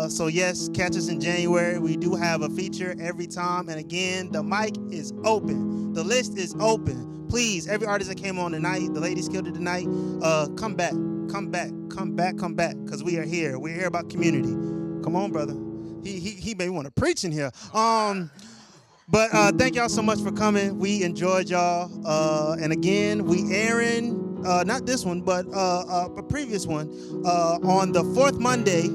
So yes, catch us in January. We do have a feature every time. And again, the mic is open. The list is open. Please, every artist that came on tonight, the ladies killed it tonight. Come back. Because we are here. We're here about community. Come on, brother. He made me want to preach in here. But thank y'all so much for coming. We enjoyed y'all. And again, we airing, not this one, but a previous one, on the fourth Monday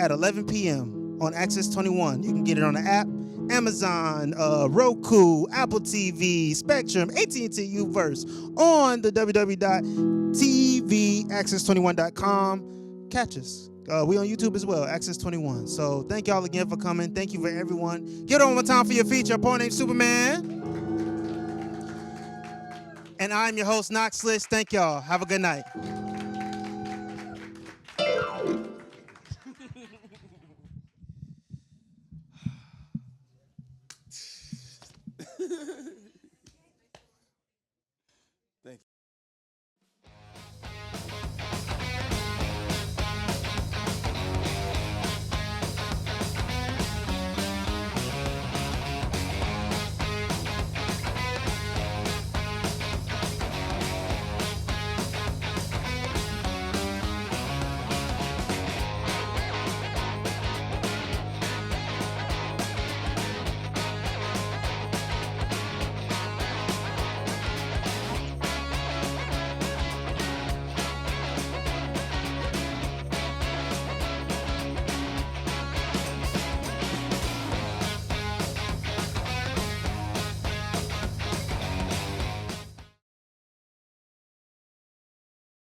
at 11 p.m. on Access 21. You can get it on the app, Amazon, Roku, Apple TV, Spectrum, AT&T Uverse, on the www.tvaccess21.com. Catch us. We on YouTube as well, Access 21. So thank y'all again for coming. Thank you for everyone. Get on one time for your feature, a poet named Superman. And I'm your host, Knoxlist. Thank y'all. Have a good night.